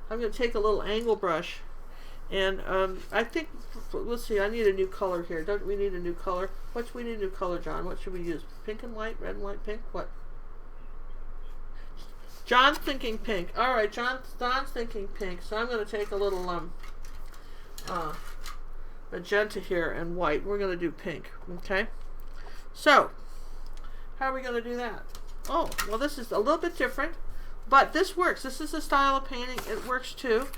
I'm going to take a little angle brush, and I think, let's see, I need a new color here. Don't we need a new color? We need a new color, John. What should we use? Pink and white, red and white, pink? What? John's thinking pink. All right, John's thinking pink, so I'm going to take a little magenta here and white. We're going to do pink. Okay. So, how are we going to do that? Oh, well, this is a little bit different, but this works. This is a style of painting. It works too.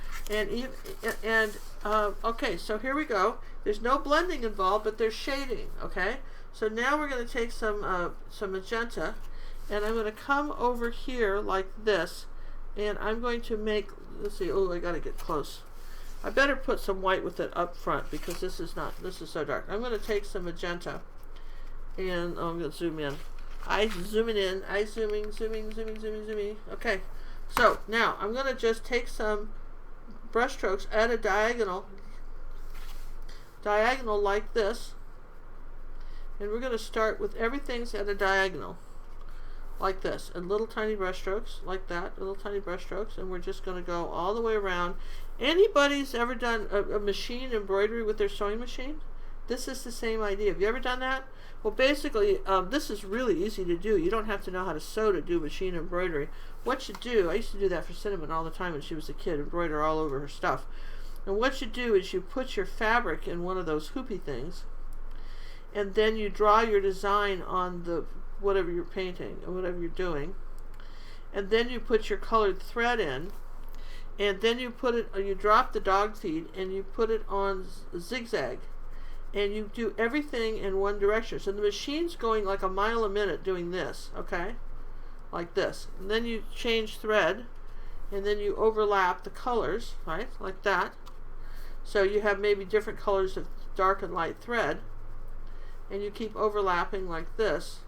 Okay, so here we go. There's no blending involved, but there's shading. Okay, so now we're going to take some magenta, and I'm going to come over here like this, and I'm going to make. Let's see. Oh, I got to get close. I better put some white with it up front because this is so dark. I'm going to take some magenta. And I'm going to zoom in. I zooming in. I zooming. Okay. So now I'm going to just take some brush strokes at a diagonal like this. And we're going to start with everything's at a diagonal like this. And little tiny brush strokes like that. Little tiny brush strokes. And we're just going to go all the way around. Anybody's ever done a machine embroidery with their sewing machine? This is the same idea. Have you ever done that? Well, basically, this is really easy to do. You don't have to know how to sew to do machine embroidery. What you do, I used to do that for Cinnamon all the time when she was a kid, embroider all over her stuff. And what you do is you put your fabric in one of those hoopy things, and then you draw your design on the whatever you're painting or whatever you're doing, and then you put your colored thread in, and then you put it, you drop the dog feed and you put it on zigzag, and you do everything in one direction. So the machine's going like a mile a minute doing this, okay, like this, and then you change thread, and then you overlap the colors, right, like that. So you have maybe different colors of dark and light thread, and you keep overlapping like this,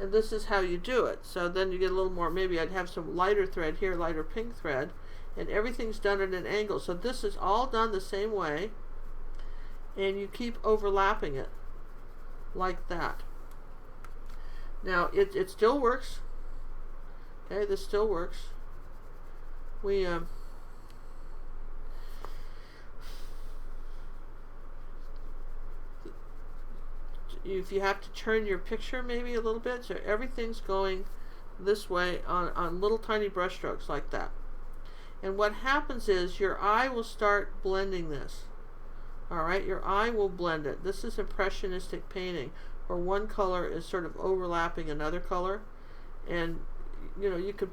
and this is how you do it. So then you get a little more, maybe I'd have some lighter thread here, lighter pink thread, and everything's done at an angle. So this is all done the same way, and you keep overlapping it like that. Now it still works. Okay, this still works. We if you have to turn your picture maybe a little bit, so everything's going this way on little tiny brush strokes like that. And what happens is your eye will start blending this. Alright, your eye will blend it. This is Impressionistic painting, where one color is sort of overlapping another color. And you know, you could,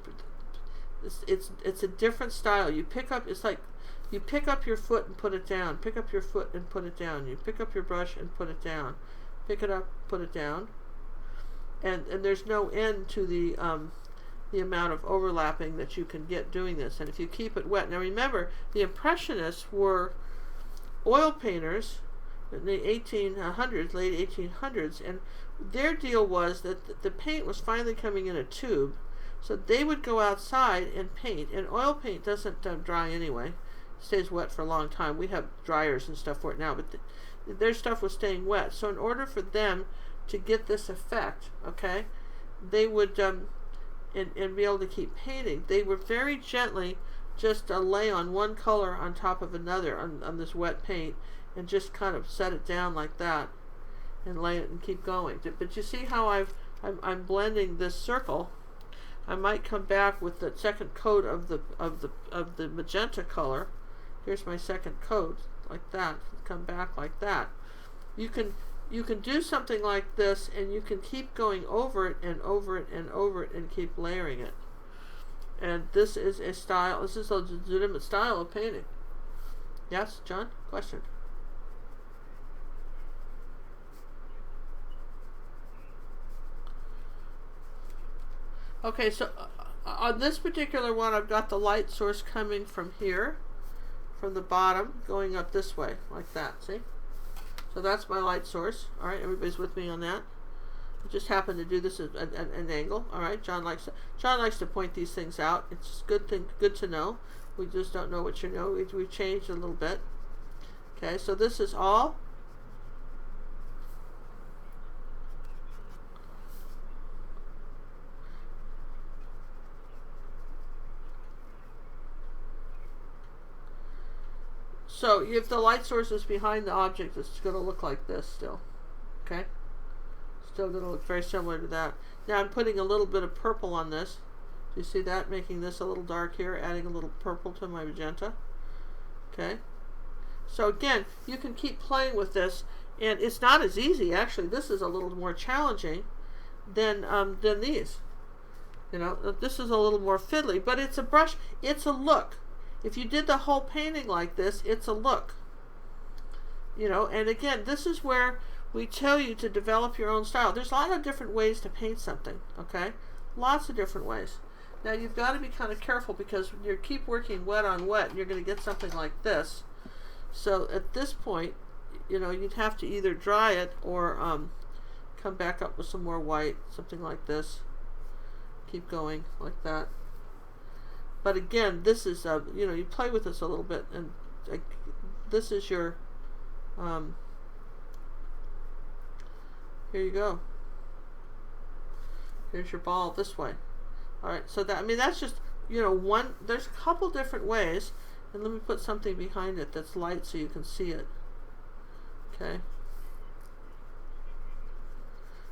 it's a different style. You pick up, it's like you pick up your foot and put it down, pick up your foot and put it down, you pick up your brush and put it down, pick it up, put it down, and there's no end to the amount of overlapping that you can get doing this. And if you keep it wet, now remember, the Impressionists were oil painters in the 1800s, late 1800s, and their deal was that the paint was finally coming in a tube, so they would go outside and paint. And oil paint doesn't dry anyway; it stays wet for a long time. We have dryers and stuff for it now, but their stuff was staying wet. So in order for them to get this effect, okay, they would and be able to keep painting, they would very gently just lay on one color on top of another on this wet paint, and just kind of set it down like that, and lay it and keep going. But you see how I'm blending this circle. I might come back with the second coat of the magenta color. Here's my second coat, like that. Come back like that. You can do something like this, and you can keep going over it and over it and over it and keep layering it. And this is a style. This is a legitimate style of painting. Yes, John? Question? Okay, so on this particular one, I've got the light source coming from here, from the bottom, going up this way, like that, see? So that's my light source. All right, everybody's with me on that? I just happened to do this at an angle. All right, John likes to point these things out. It's good to know. We just don't know what you know. We've changed a little bit. Okay, so this is all. So if the light source is behind the object, it's going to look like this still. Okay? Still going to look very similar to that. Now I'm putting a little bit of purple on this. Do you see that? Making this a little dark here, adding a little purple to my magenta. Okay? So again, you can keep playing with this, and it's not as easy, actually. This is a little more challenging than these. You know, this is a little more fiddly, but it's a brush, it's a look. If you did the whole painting like this, it's a look. You know, and again, this is where we tell you to develop your own style. There's a lot of different ways to paint something, okay? Lots of different ways. Now you've got to be kind of careful, because you keep working wet on wet, and you're going to get something like this. So at this point, you know, you'd have to either dry it or come back up with some more white, something like this. Keep going like that. But again, this is, you know, you play with this a little bit, and this is your, here you go. Here's your ball this way. All right, so that, I mean, that's just, you know, there's a couple different ways, and let me put something behind it that's light so you can see it. Okay.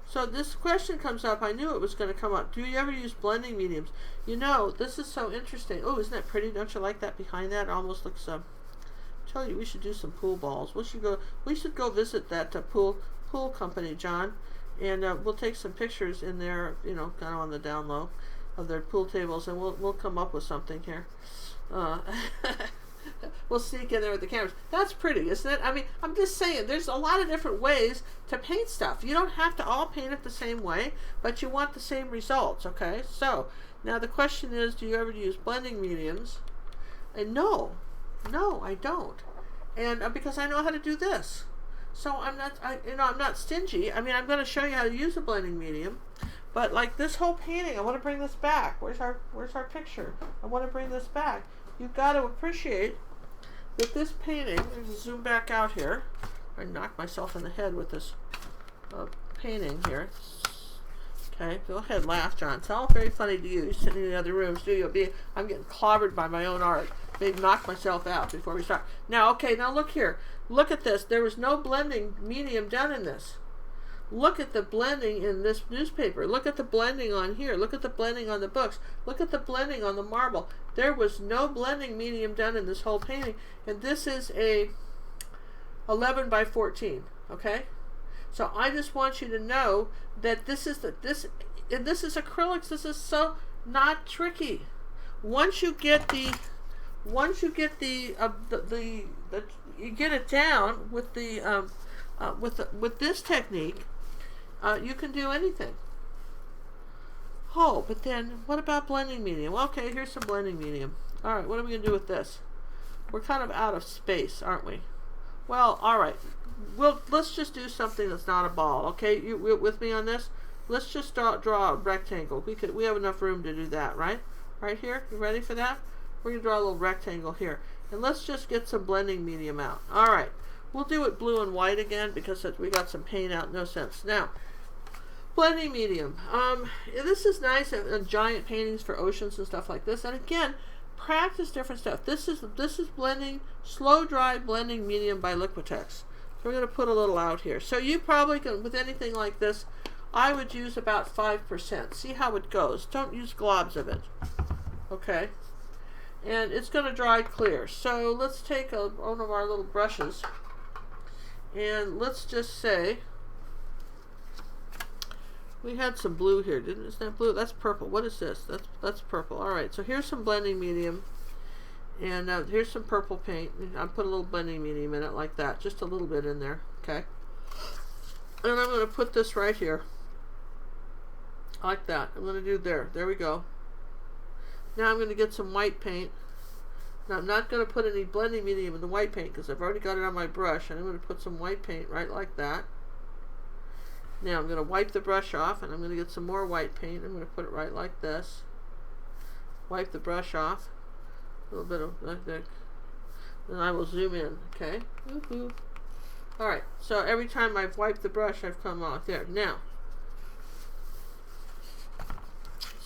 So this question comes up. I knew it was going to come up. Do you ever use blending mediums? You know, this is so interesting. Oh, isn't that pretty? Don't you like that behind that? It almost looks too tell you, we should do some pool balls. We should go visit that pool company, John, and we'll take some pictures in there, you know, kind of on the down low of their pool tables, and we'll come up with something here. We'll sneak in there with the cameras. That's pretty, isn't it? I mean, I'm just saying, there's a lot of different ways to paint stuff. You don't have to all paint it the same way, but you want the same results, okay? So, now the question is, do you ever use blending mediums? And no, I don't. And because I know how to do this. So I'm not stingy. I mean, I'm going to show you how to use a blending medium. But like this whole painting, I want to bring this back. Where's our picture? I want to bring this back. You've got to appreciate that this painting, I'm going to zoom back out here. I knocked myself in the head with this painting here. Okay, go ahead, laugh, John. It's all very funny to you. You're sitting in the other room, studio. I'm getting clobbered by my own art. Maybe knock myself out before we start. Now, okay, now look here. Look at this. There was no blending medium done in this. Look at the blending in this newspaper. Look at the blending on here. Look at the blending on the books. Look at the blending on the marble. There was no blending medium done in this whole painting. And this is a 11 by 14, okay? So I just want you to know that this is acrylics. This is so not tricky. Once you get you get it down with with this technique, you can do anything. Oh, but then what about blending medium? Well, okay, here's some blending medium. All right, what are we gonna do with this? We're kind of out of space, aren't we? Well, all right. Well, let's just do something that's not a ball, okay? You with me on this? Let's just draw a rectangle. We have enough room to do that, right? Right here. You ready for that? We're gonna draw a little rectangle here, and let's just get some blending medium out. All right. We'll do it blue and white again because we got some paint out. No sense. Now, blending medium. This is nice in giant paintings for oceans and stuff like this. And again, practice different stuff. This is blending, slow dry blending medium by Liquitex. So we're going to put a little out here. So you probably can, with anything like this, I would use about 5%. See how it goes. Don't use globs of it. Okay. And it's going to dry clear. So let's take one of our little brushes. And let's just say we had some blue here, isn't that blue? That's purple. What is this? That's purple. All right. So here's some blending medium, and here's some purple paint. I put a little blending medium in it like that, just a little bit in there. Okay. And I'm going to put this right here, like that. I'm going to do there. There we go. Now I'm going to get some white paint. Now I'm not going to put any blending medium in the white paint because I've already got it on my brush, and I'm going to put some white paint right like that. Now I'm going to wipe the brush off, and I'm going to get some more white paint. I'm going to put it right like this. Wipe the brush off. A little bit of like that. And I will zoom in. Okay. Woohoo. All right. So every time I've wiped the brush, I've come off there. Now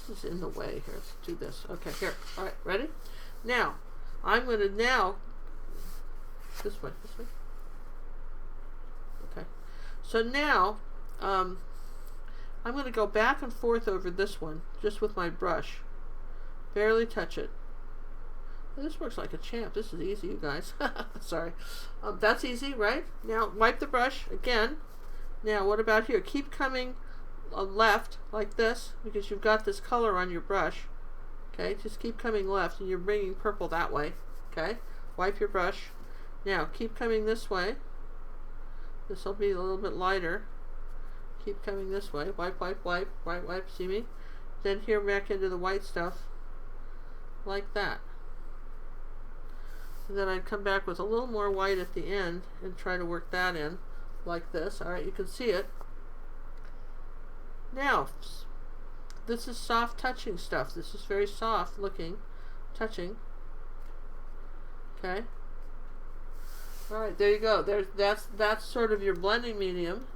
this is in the way here. Let's do this. Okay. Here. All right. Ready? Now I'm going to this way. Okay. So now I'm going to go back and forth over this one just with my brush. Barely touch it. This works like a champ. This is easy, you guys. Sorry. That's easy, right? Now wipe the brush again. Now what about here? Keep coming left like this because you've got this color on your brush. Okay, just keep coming left, and you're bringing purple that way. Okay, wipe your brush. Now keep coming this way. This will be a little bit lighter. Keep coming this way. Wipe, wipe, wipe, wipe, wipe. See me? Then here back into the white stuff, like that. And then I'd come back with a little more white at the end and try to work that in, like this. All right, you can see it. Now, this is soft touching stuff. This is very soft looking, touching. Okay. All right, there you go. That's sort of your blending medium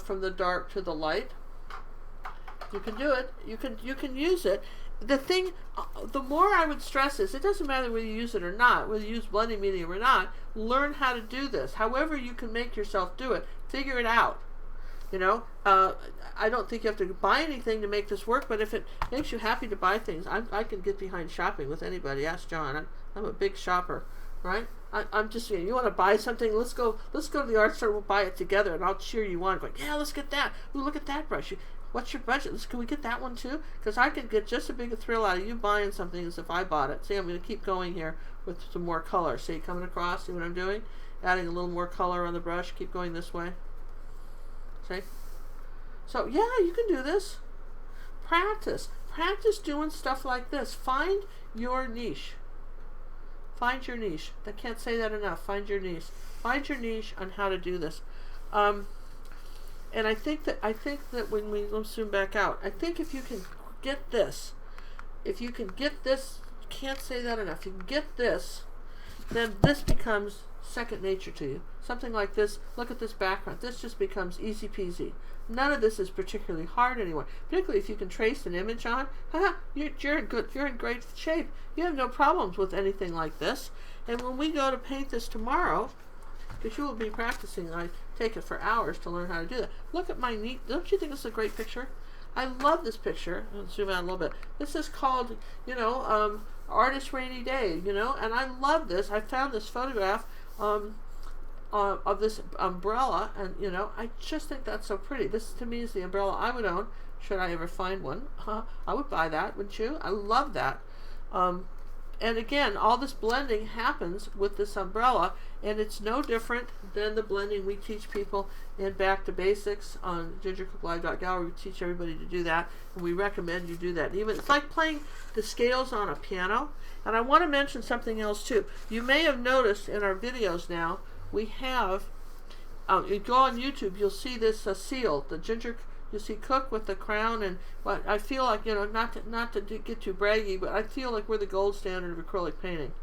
from the dark to the light. You can do it. You can use it. The thing, the more I would stress is, it doesn't matter whether you use it or not, whether you use blending medium or not. Learn how to do this. However you can make yourself do it. Figure it out. You know, I don't think you have to buy anything to make this work, but if it makes you happy to buy things, I can get behind shopping with anybody. Ask John. I'm a big shopper, right? I'm just, you want to buy something? Let's go to the art store. We'll buy it together, and I'll cheer you on. Going, yeah, let's get that. Ooh, look at that brush. What's your budget? Can we get that one too? Because I could get just as big a thrill out of you buying something as if I bought it. See, I'm going to keep going here with some more color. See, coming across. See what I'm doing? Adding a little more color on the brush. Keep going this way. See? So yeah, you can do this. Practice doing stuff like this. Find your niche. Find your niche. I can't say that enough. Find your niche. Find your niche on how to do this. And I think that when let's zoom back out. I think if you can get this, can't say that enough. You can get this, then this becomes second nature to you. Something like this. Look at this background. This just becomes easy peasy. None of this is particularly hard anymore. Particularly if you can trace an image on, you're in great shape. You have no problems with anything like this. And when we go to paint this tomorrow, because you will be practicing, I take it for hours to learn how to do that. Look at my neat. Don't you think this is a great picture? I love this picture. I'll zoom out a little bit. This is called, Artist Rainy Day. And I love this. I found this photograph. Of this umbrella, and I just think that's so pretty. This to me is the umbrella I would own should I ever find one. I would buy that, wouldn't you? I love that. And again, all this blending happens with this umbrella, and it's no different than the blending we teach people in Back to Basics on gingercooklive.gallery. We teach everybody to do that, and we recommend you do that. Even it's like playing the scales on a piano. And I want to mention something else too. You may have noticed in our videos now, we have, you go on YouTube, you'll see this seal, the Ginger, you'll see Cook with the crown, and what I feel like, not to get too braggy, but I feel like we're the gold standard of acrylic painting.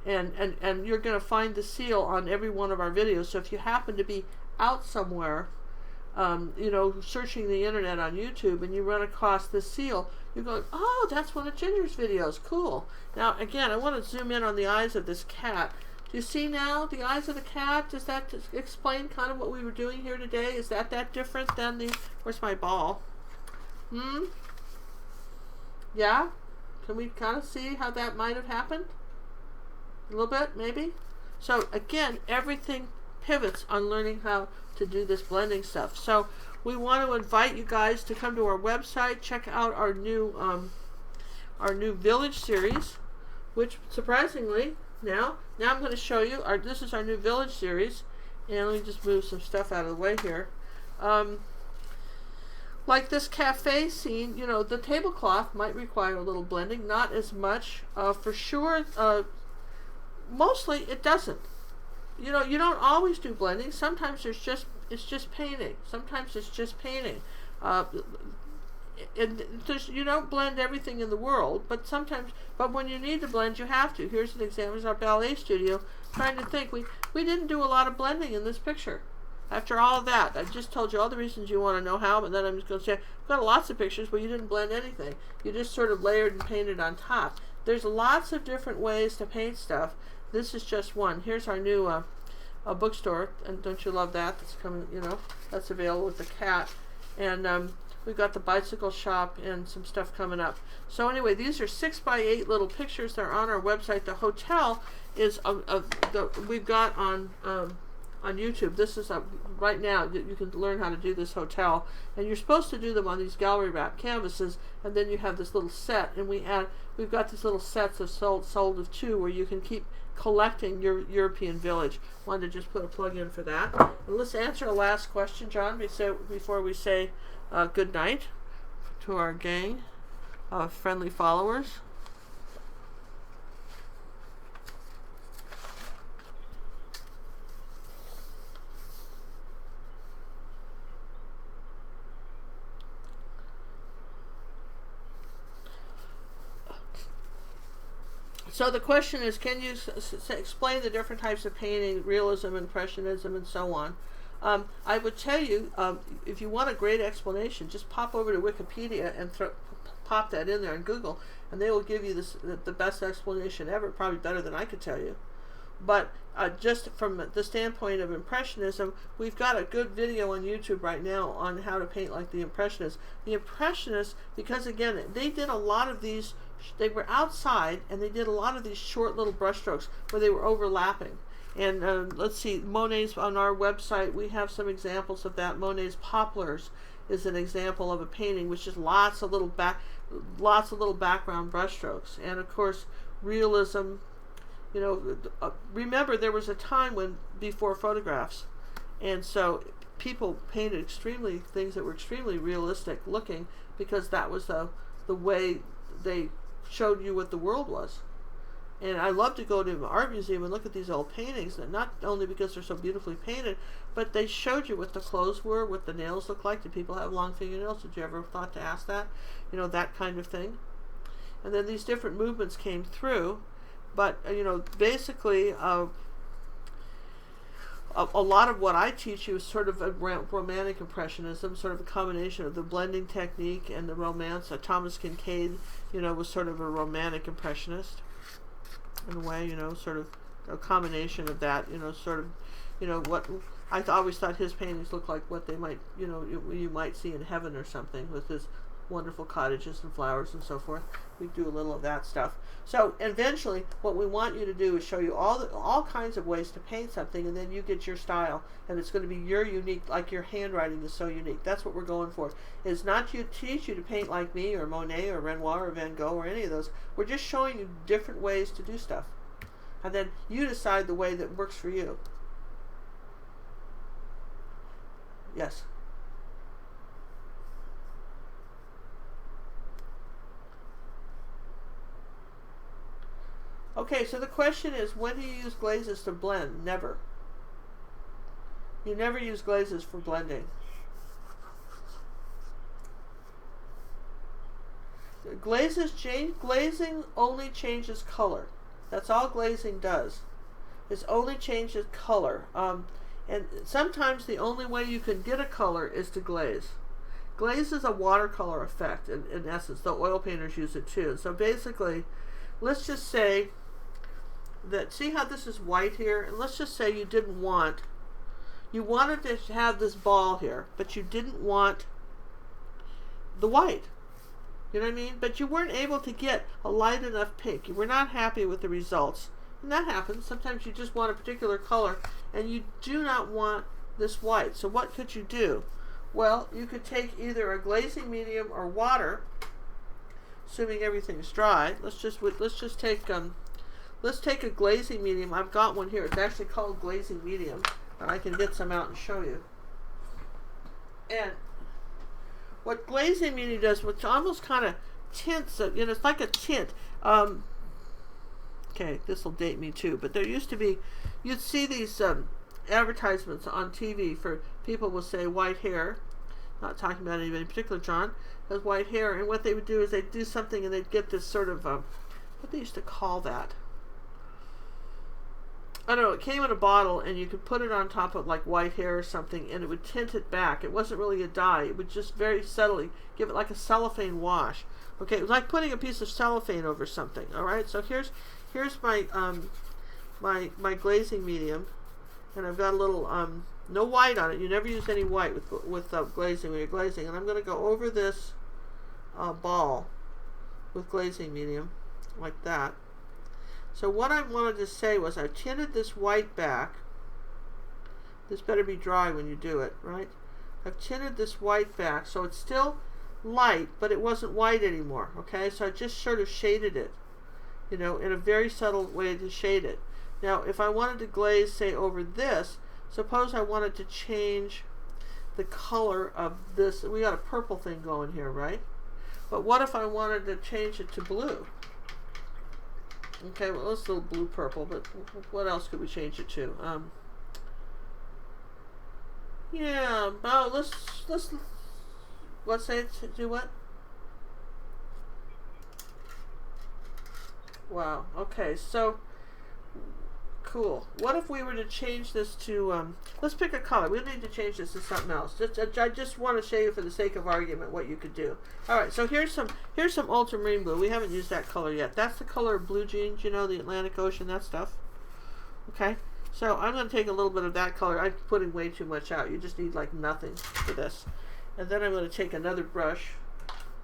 And you're going to find the seal on every one of our videos. So if you happen to be out somewhere, searching the internet on YouTube, and you run across this seal, you're going, oh, that's one of Ginger's videos. Cool. Now, again, I want to zoom in on the eyes of this cat. Do you see now the eyes of the cat? Does that explain kind of what we were doing here today? Is that different than the... Where's my ball? Yeah? Can we kind of see how that might have happened? A little bit, maybe? So, again, everything pivots on learning how to do this blending stuff. So, we want to invite you guys to come to our website, check out our new Village series, which, surprisingly... Now I'm going to show you, this is our new Village series, and let me just move some stuff out of the way here. Like this cafe scene, the tablecloth might require a little blending, not as much. For sure, mostly it doesn't. You don't always do blending. Sometimes it's just painting. Sometimes it's just painting. You don't blend everything in the world, but when you need to blend, you have to. Here's an example. Here's our ballet studio. Trying to think, we didn't do a lot of blending in this picture. After all of that, I just told you all the reasons you want to know how, but then I'm just going to say, we've got lots of pictures where you didn't blend anything. You just sort of layered and painted on top. There's lots of different ways to paint stuff. This is just one. Here's our new bookstore, and don't you love that? That's coming, that's available with the cat. And we've got the bicycle shop and some stuff coming up. So anyway, these are 6x8 little pictures. They're on our website. The hotel is we've got on YouTube. This is right now. You can learn how to do this hotel, and you're supposed to do them on these gallery wrap canvases. And then you have this little set, and we've got these little sets of sold of 2 where you can keep collecting your European village. Wanted to just put a plug in for that. And let's answer a last question, John, before we say good night to our gang of friendly followers. So the question is, can you explain the different types of painting, realism, impressionism, and so on? I would tell you, if you want a great explanation, just pop over to Wikipedia and pop that in there on Google, and they will give you the best explanation ever, probably better than I could tell you. But just from the standpoint of Impressionism, we've got a good video on YouTube right now on how to paint like the Impressionists. The Impressionists, because again, they did a lot of these they were outside, and they did a lot of these short little brush strokes where they were overlapping. And let's see, Monet's on our website, we have some examples of that. Monet's Poplars is an example of a painting which is lots of little background brush strokes. And of course, realism. You know, remember there was a time when before photographs, and so people painted things that were extremely realistic looking, because that was the way they showed you what the world was. And I love to go to an art museum and look at these old paintings, and not only because they're so beautifully painted, but they showed you what the clothes were, what the nails looked like. Did people have long fingernails? Did you ever thought to ask that? You know, that kind of thing. And then these different movements came through, but you know, basically a lot of what I teach you is sort of a romantic impressionism, sort of a combination of the blending technique and the romance. Thomas Kincaid, you know, was sort of a romantic impressionist in a way, you know, sort of a combination of that, you know, sort of, you know, what I always thought his paintings looked like what they might, you know, you might see in heaven or something, with his wonderful cottages and flowers and so forth. We do a little of that stuff. So eventually what we want you to do is show you all kinds of ways to paint something, and then you get your style, and it's going to be your unique, like your handwriting is so unique. That's what we're going for. Is not to teach you to paint like me or Monet or Renoir or Van Gogh or any of those. We're just showing you different ways to do stuff, and then you decide the way that works for you. Yes. Okay, so the question is, when do you use glazes to blend? Never. You never use glazes for blending. Glazing only changes color. That's all glazing does. It only changes color. And sometimes the only way you can get a color is to glaze. Glaze is a watercolor effect, in essence. The oil painters use it too. So basically, let's just say that, see how this is white here? And let's just say you wanted to have this ball here, but you didn't want the white. You know what I mean? But you weren't able to get a light enough pink. You were not happy with the results. And that happens. Sometimes you just want a particular color, and you do not want this white. So what could you do? Well, you could take either a glazing medium or water, assuming everything's dry. Let's take a glazing medium. I've got one here. It's actually called glazing medium, and I can get some out and show you. And what glazing medium does, which almost kind of tints it, you know, it's like a tint. Okay, this will date me too, but there used to be, you'd see these advertisements on TV for people will say white hair. Not talking about anybody in particular. John has white hair, and what they would do is they'd do something and they'd get this sort of what they used to call that. I don't know, it came in a bottle, and you could put it on top of like white hair or something, and it would tint it back. It wasn't really a dye. It would just very subtly give it like a cellophane wash. Okay, it was like putting a piece of cellophane over something. All right, so here's my my glazing medium, and I've got a little no white on it. You never use any white with glazing when you're glazing. And I'm going to go over this ball with glazing medium like that. So what I wanted to say was I tinted this white back. This better be dry when you do it, right? I've tinted this white back, so it's still light, but it wasn't white anymore, okay? So I just sort of shaded it, you know, in a very subtle way to shade it. Now, if I wanted to glaze, say, over this, suppose I wanted to change the color of this. We got a purple thing going here, right? But what if I wanted to change it to blue? Okay, well, it's a little blue purple, but what else could we change it to? Yeah, oh, let's say do what? Wow, okay, so cool. What if we were to change this to, let's pick a color. We need to change this to something else. I just want to show you for the sake of argument what you could do. Alright, so here's some ultramarine blue. We haven't used that color yet. That's the color of blue jeans, you know, the Atlantic Ocean, that stuff. Okay, so I'm going to take a little bit of that color. I'm putting way too much out. You just need like nothing for this. And then I'm going to take another brush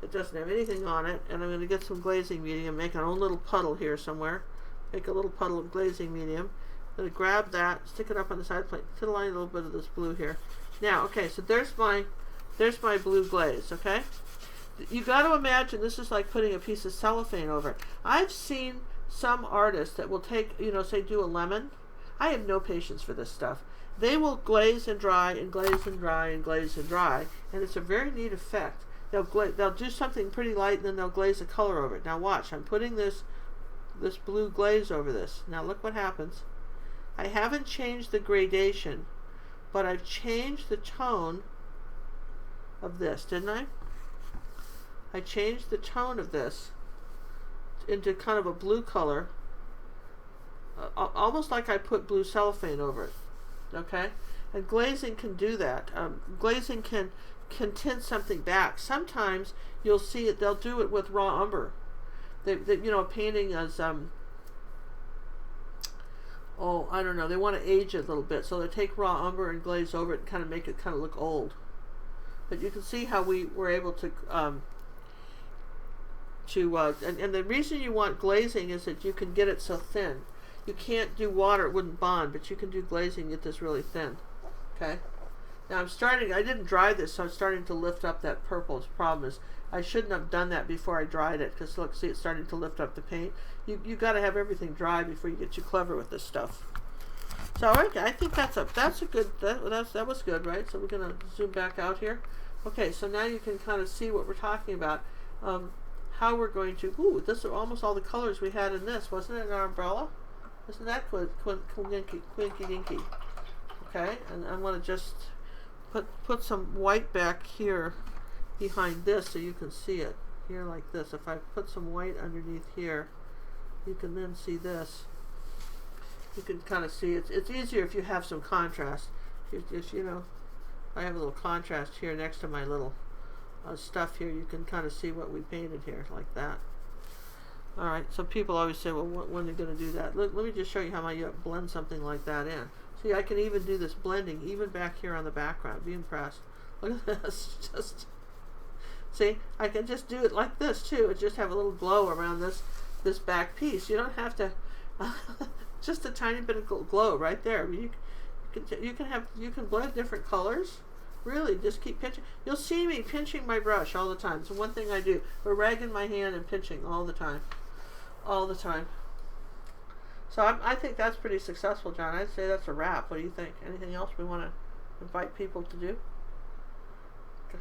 It doesn't have anything on it, and I'm going to get some glazing medium, make our own little puddle here somewhere. Make a little puddle of glazing medium. I'm going to grab that, stick it up on the side plate, fill in a little bit of this blue here. Now, okay, so there's my blue glaze, okay? You got to imagine this is like putting a piece of cellophane over it. I've seen some artists that will take, you know, say do a lemon. I have no patience for this stuff. They will glaze and dry and glaze and dry and glaze and dry, and it's a very neat effect. They'll do something pretty light, and then they'll glaze a color over it. Now watch, I'm putting this blue glaze over this. Now look what happens. I haven't changed the gradation, but I've changed the tone of this, didn't I? I changed the tone of this into kind of a blue color, almost like I put blue cellophane over it. Okay, and glazing can do that. Glazing can tint something back. Sometimes you'll see it. They'll do it with raw umber. They you know, a painting is oh, I don't know. They want to age it a little bit, so they take raw umber and glaze over it and kind of make it kind of look old. But you can see how we were able to and the reason you want glazing is that you can get it so thin. You can't do water, it wouldn't bond, but you can do glazing, get this really thin. Okay? Now I'm starting, I didn't dry this, so I'm starting to lift up that purple. The problem is I shouldn't have done that before I dried it, because look, see, it's starting to lift up the paint. You got to have everything dry before you get too clever with this stuff. So okay, I think that was good, right? So we're going to zoom back out here. Okay, so now you can kind of see what we're talking about. How we're going to, ooh, this are almost all the colors we had in this, wasn't it, in our umbrella? Isn't that quinky dinky? Okay, and I want to just put some white back here behind this so you can see it here like this. If I put some white underneath here, you can then see this. You can kind of see it. It's easier if you have some contrast. If you know, I have a little contrast here next to my little stuff here. You can kind of see what we painted here like that. All right, so people always say, well, when are you going to do that? Let me just show you how you blend something like that in. See, I can even do this blending even back here on the background. Be impressed. Look at this. Just see, I can just do it like this too. It just have a little glow around this back piece. You don't have to. Just a tiny bit of glow right there. You can blend different colors. Really, just keep pinching. You'll see me pinching my brush all the time. It's one thing I do. We're ragging my hand and pinching all the time. All the time. So I think that's pretty successful, John. I'd say that's a wrap. What do you think? Anything else we want to invite people to do? Okay.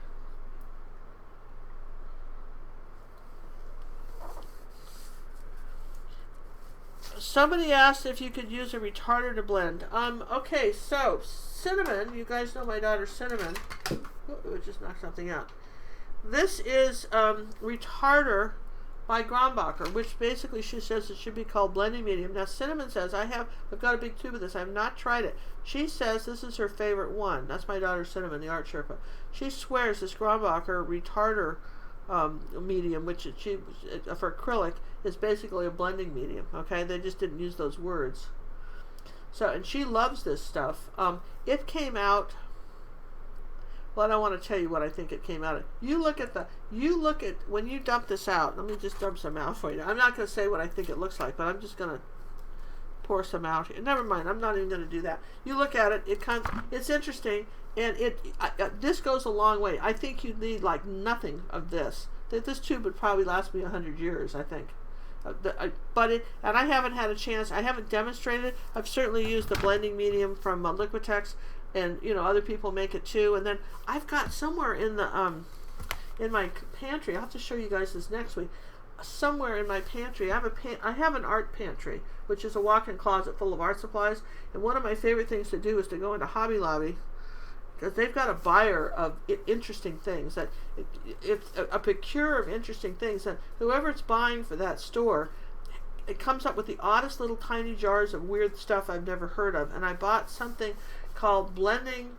Somebody asked if you could use a retarder to blend. Okay, so Cinnamon, you guys know my daughter Cinnamon. Ooh, it just knocked something out. This is retarder by Grombacher, which basically she says it should be called blending medium. Now Cinnamon says, I've got a big tube of this. I have not tried it. She says this is her favorite one. That's my daughter Cinnamon, the art Sherpa. She swears this Grombacher retarder medium, which for acrylic is basically a blending medium. Okay, they just didn't use those words. So, and she loves this stuff. It came out. Well, I don't want to tell you what I think it came out of. You look at when you dump this out. Let me just dump some out for you. I'm not going to say what I think it looks like, but I'm just going to pour some out here. Never mind. I'm not even going to do that. You look at it. It's interesting, and this goes a long way. I think you need like nothing of this. This tube would probably last me 100 years. I think. And I haven't had a chance. I haven't demonstrated it. I've certainly used the blending medium from Liquitex. And you know, other people make it too. And then I've got somewhere in the in my pantry. I'll have to show you guys this next week. Somewhere in my pantry, I have an art pantry, which is a walk-in closet full of art supplies. And one of my favorite things to do is to go into Hobby Lobby, because they've got a buyer of interesting things. That it's a procure of interesting things. That whoever's buying for that store, it comes up with the oddest little tiny jars of weird stuff I've never heard of. And I bought something called blending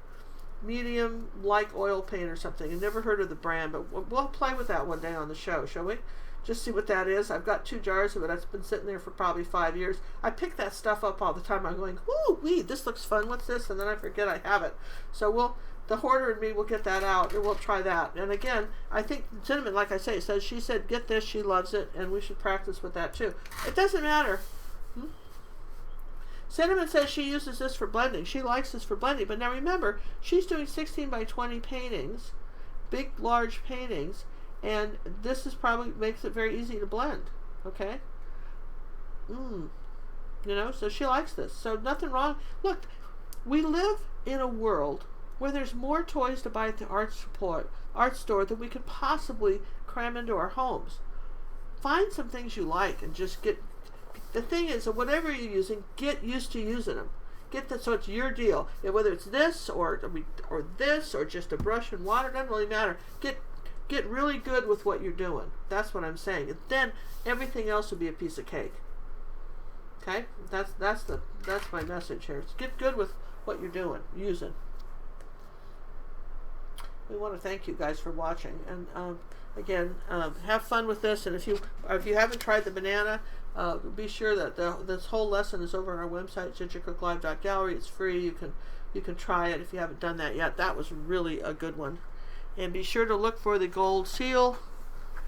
medium like oil paint or something. I've never heard of the brand, but we'll play with that one day on the show, shall we? Just see what that is. I've got 2 jars of it. It's been sitting there for probably 5 years. I pick that stuff up all the time. I'm going, woo wee, this looks fun. What's this? And then I forget I have it. So the hoarder in me will get that out, and we'll try that. And again, I think Cinnamon, like I say, says she said, get this, she loves it, and we should practice with that too. It doesn't matter. Cinnamon says she uses this for blending. She likes this for blending. But now remember, she's doing 16 by 20 paintings, big, large paintings, and this is probably makes it very easy to blend. Okay? You know, so she likes this. So nothing wrong. Look, we live in a world where there's more toys to buy at the art store than we could possibly cram into our homes. Find some things you like and just get. The thing is, that whatever you're using, get used to using them. Get that so it's your deal. And whether it's this or this or just a brush and water, doesn't really matter. Get really good with what you're doing. That's what I'm saying. And then everything else will be a piece of cake. Okay, that's my message here. Get good with what you're doing, using. We want to thank you guys for watching, and again, have fun with this. And if you haven't tried the banana, be sure that this whole lesson is over on our website, gingercooklive.gallery. It's free. You can try it if you haven't done that yet. That was really a good one. And be sure to look for the gold seal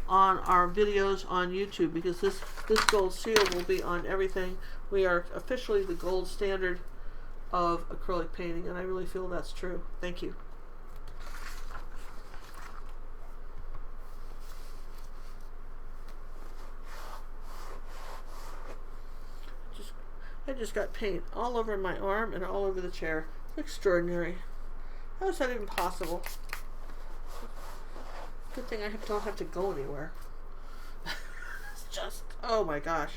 on our videos on YouTube, because this gold seal will be on everything. We are officially the gold standard of acrylic painting, and I really feel that's true. Thank you. I just got paint all over my arm and all over the chair. Extraordinary. How is that even possible? Good thing I don't have to go anywhere. It's just, oh my gosh.